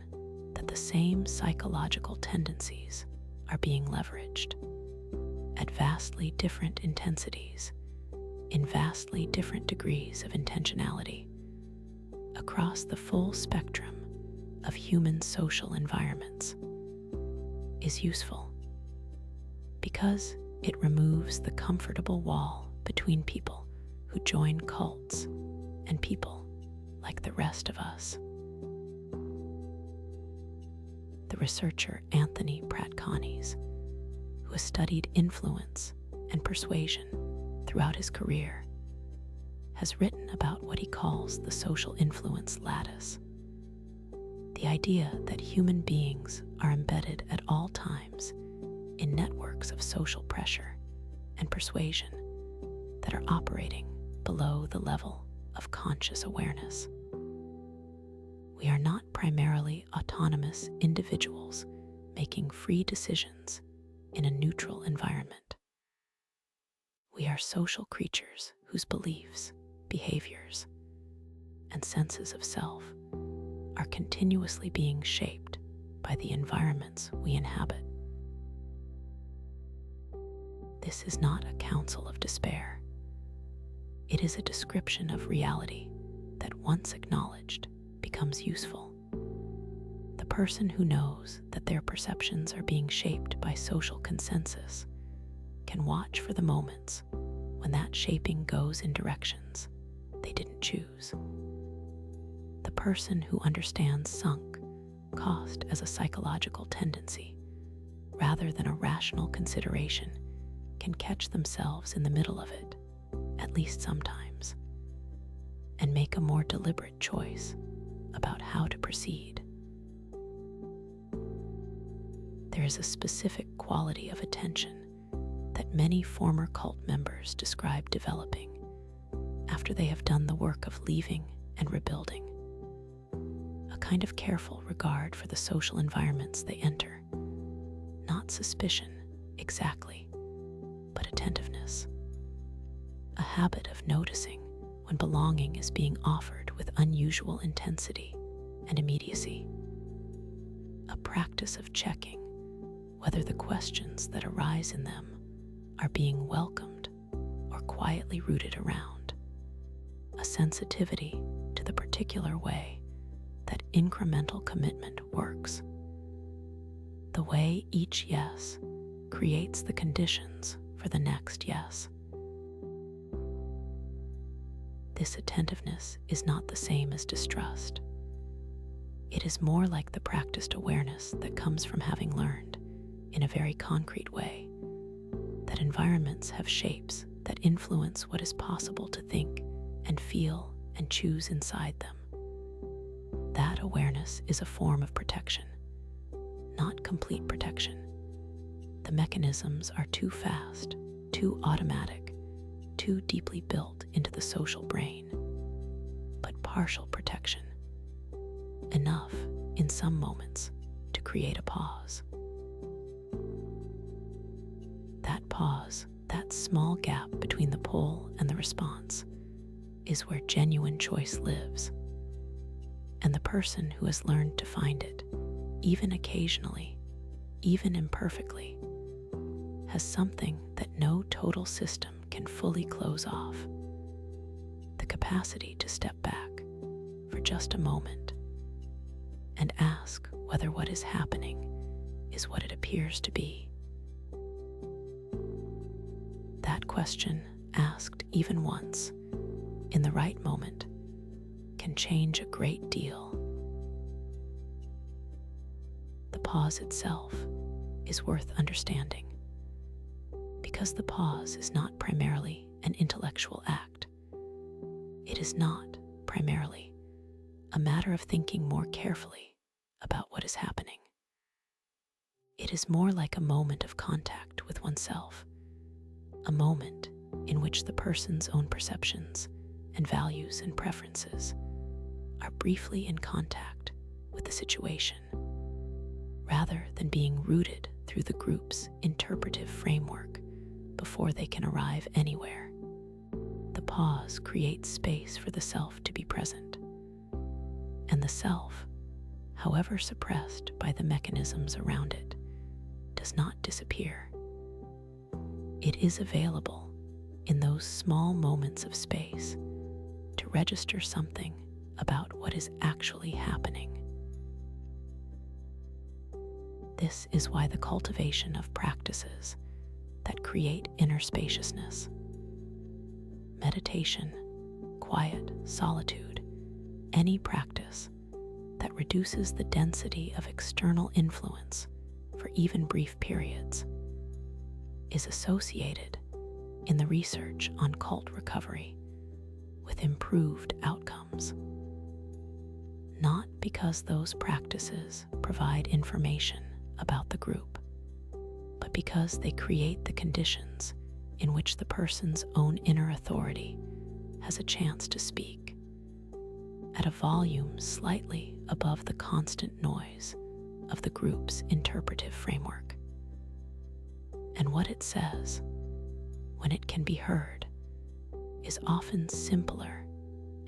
that the same psychological tendencies are being leveraged at vastly different intensities, in vastly different degrees of intentionality, across the full spectrum of human social environments is useful because it removes the comfortable wall between people who join cults and people like the rest of us. The researcher Anthony Pratkanis, who has studied influence and persuasion throughout his career, has written about what he calls the social influence lattice. The idea that human beings are embedded at all times in networks of social pressure and persuasion that are operating below the level of conscious awareness. We are not primarily autonomous individuals making free decisions in a neutral environment. We are social creatures whose beliefs, behaviors, and senses of self are continuously being shaped by the environments we inhabit. This is not a counsel of despair. It is a description of reality that, once acknowledged, becomes useful. The person who knows that their perceptions are being shaped by social consensus can watch for the moments when that shaping goes in directions they didn't choose. The person who understands sunk cost as a psychological tendency rather than a rational consideration can catch themselves in the middle of it, at least sometimes, and make a more deliberate choice about how to proceed. There is a specific quality of attention that many former cult members describe developing after they have done the work of leaving and rebuilding. A kind of careful regard for the social environments they enter, not suspicion exactly, but attentiveness. A habit of noticing when belonging is being offered with unusual intensity and immediacy. A practice of checking whether the questions that arise in them are being welcomed or quietly rooted around. A sensitivity to the particular way that incremental commitment works. The way each yes creates the conditions for the next yes. This attentiveness is not the same as distrust. It is more like the practiced awareness that comes from having learned, in a very concrete way, that environments have shapes that influence what is possible to think and feel and choose inside them. That awareness is a form of protection, not complete protection. The mechanisms are too fast, too automatic, too deeply built into the social brain, but partial protection, enough in some moments to create a pause. That pause, that small gap between the pull and the response, is where genuine choice lives. And the person who has learned to find it, even occasionally, even imperfectly, has something that no total system can fully close off: the capacity to step back for just a moment and ask whether what is happening is what it appears to be. That question, asked even once, in the right moment, can change a great deal. The pause itself is worth understanding, because the pause is not primarily an intellectual act. It is not primarily a matter of thinking more carefully about what is happening. It is more like a moment of contact with oneself, a moment in which the person's own perceptions and values and preferences are briefly in contact with the situation, rather than being rooted through the group's interpretive framework before they can arrive anywhere. The pause creates space for the self to be present, and the self, however suppressed by the mechanisms around it, does not disappear. It is available in those small moments of space to register something about what is actually happening. This is why the cultivation of practices that create inner spaciousness, meditation, quiet, solitude, any practice that reduces the density of external influence for even brief periods, is associated in the research on cult recovery with improved outcomes. Not because those practices provide information about the group, but because they create the conditions in which the person's own inner authority has a chance to speak, at a volume slightly above the constant noise of the group's interpretive framework. And what it says, when it can be heard, is often simpler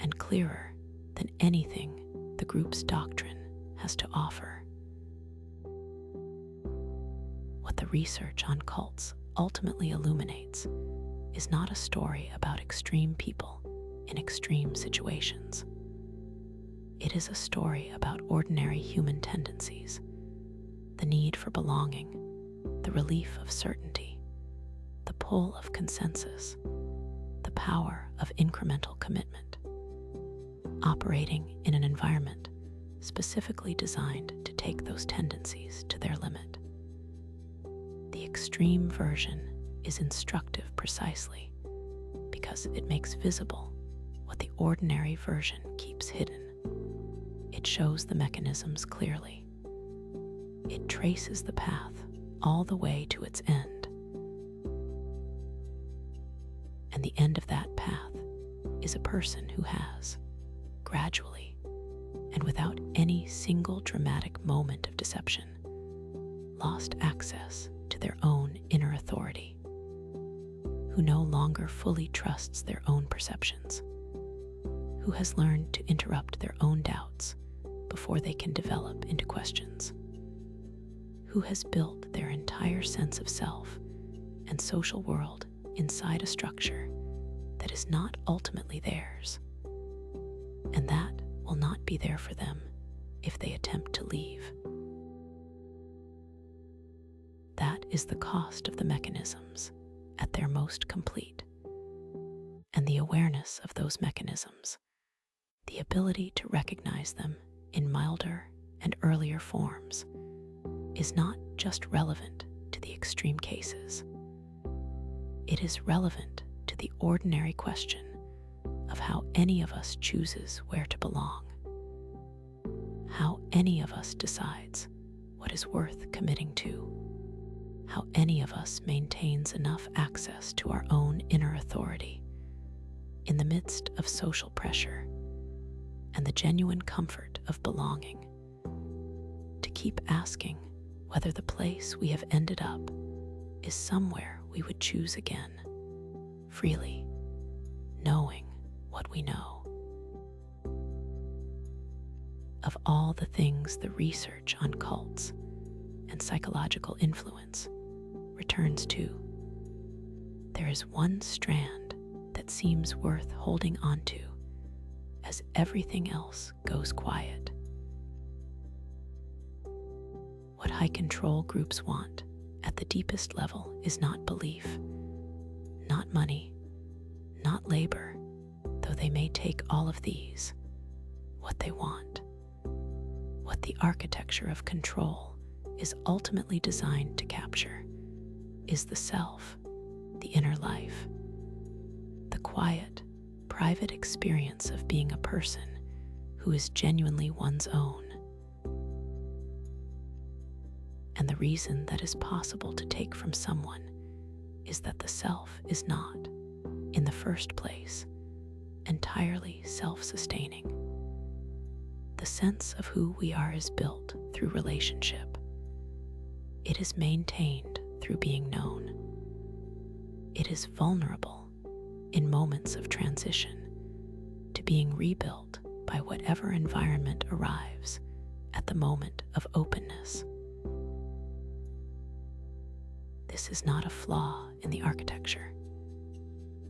and clearer than anything the group's doctrine has to offer. What the research on cults ultimately illuminates is not a story about extreme people in extreme situations. It is a story about ordinary human tendencies, the need for belonging, the relief of certainty, the pull of consensus, the power of incremental commitment, operating in an environment specifically designed to take those tendencies to their limit. The extreme version is instructive precisely because it makes visible what the ordinary version keeps hidden. It shows the mechanisms clearly. It traces the path all the way to its end. And the end of that path is a person who has, gradually, and without any single dramatic moment of deception, lost access to their own inner authority, who no longer fully trusts their own perceptions, who has learned to interrupt their own doubts before they can develop into questions, who has built their entire sense of self and social world inside a structure that is not ultimately theirs, and that will not be there for them if they attempt to leave. That is the cost of the mechanisms at their most complete, and the awareness of those mechanisms, the ability to recognize them in milder and earlier forms, is not just relevant to the extreme cases. It is relevant to the ordinary question of how any of us chooses where to belong, how any of us decides what is worth committing to, how any of us maintains enough access to our own inner authority in the midst of social pressure and the genuine comfort of belonging, to keep asking whether the place we have ended up is somewhere we would choose again, freely, knowing what we know. Of all the things the research on cults and psychological influence returns to, there is one strand that seems worth holding onto as everything else goes quiet. What high control groups want at the deepest level is not belief, not money, not labor, though they may take all of these. What they want, what the architecture of control is ultimately designed to capture, is the self, the inner life, the quiet, private experience of being a person who is genuinely one's own. And the reason that is possible to take from someone is that the self is not, in the first place, entirely self-sustaining. The sense of who we are is built through relationship. It is maintained through being known. It is vulnerable in moments of transition to being rebuilt by whatever environment arrives at the moment of openness. This is not a flaw in the architecture.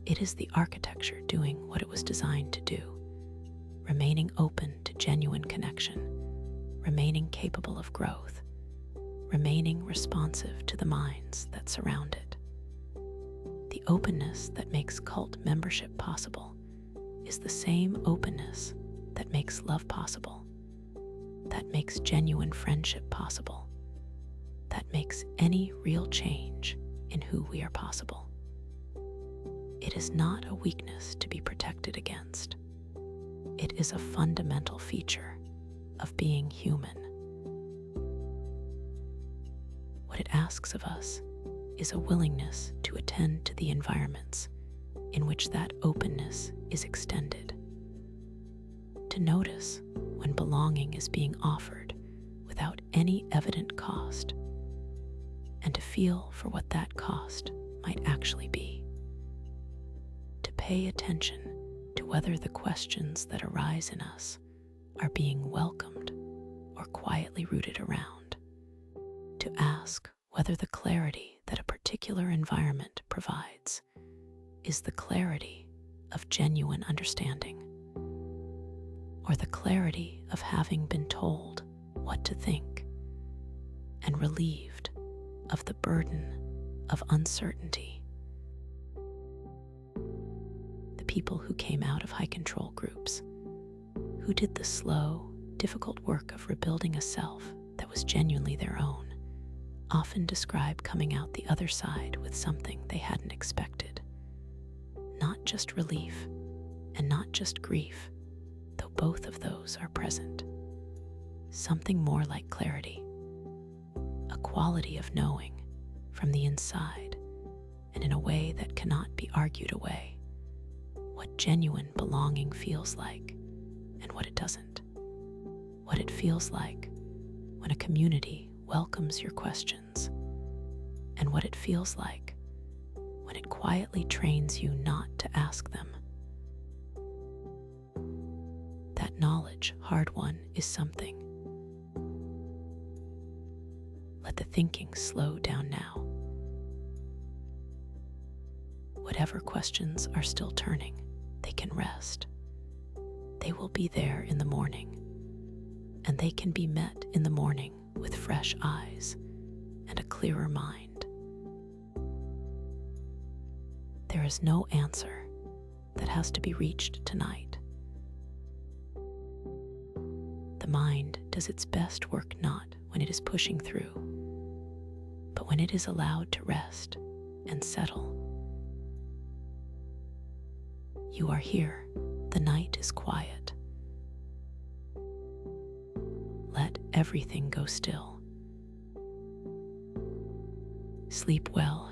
It is the architecture doing what it was designed to do, remaining open to genuine connection, remaining capable of growth, remaining responsive to the minds that surround it. The openness that makes cult membership possible is the same openness that makes love possible, that makes genuine friendship possible, that makes any real change in who we are possible. It is not a weakness to be protected against. It is a fundamental feature of being human. What it asks of us is a willingness to attend to the environments in which that openness is extended, to notice when belonging is being offered without any evident cost, and to feel for what that cost might actually be, to pay attention to whether the questions that arise in us are being welcomed or quietly rooted around, to ask whether the clarity that a particular environment provides is the clarity of genuine understanding, or the clarity of having been told what to think and relieved of the burden of uncertainty. The people who came out of high control groups, who did the slow, difficult work of rebuilding a self that was genuinely their own, often describe coming out the other side with something they hadn't expected. Not just relief and not just grief, though both of those are present. Something more like clarity, a quality of knowing from the inside and in a way that cannot be argued away, what genuine belonging feels like and what it doesn't. What it feels like when a community welcomes your questions, and what it feels like when it quietly trains you not to ask them. That knowledge, hard won, is something. Let the thinking slow down now. Whatever questions are still turning, they can rest. They will be there in the morning, and they can be met in the morning with fresh eyes and a clearer mind. There is no answer that has to be reached tonight. The mind does its best work not when it is pushing through, but when it is allowed to rest and settle. You are here. The night is quiet. Let everything go still. Sleep well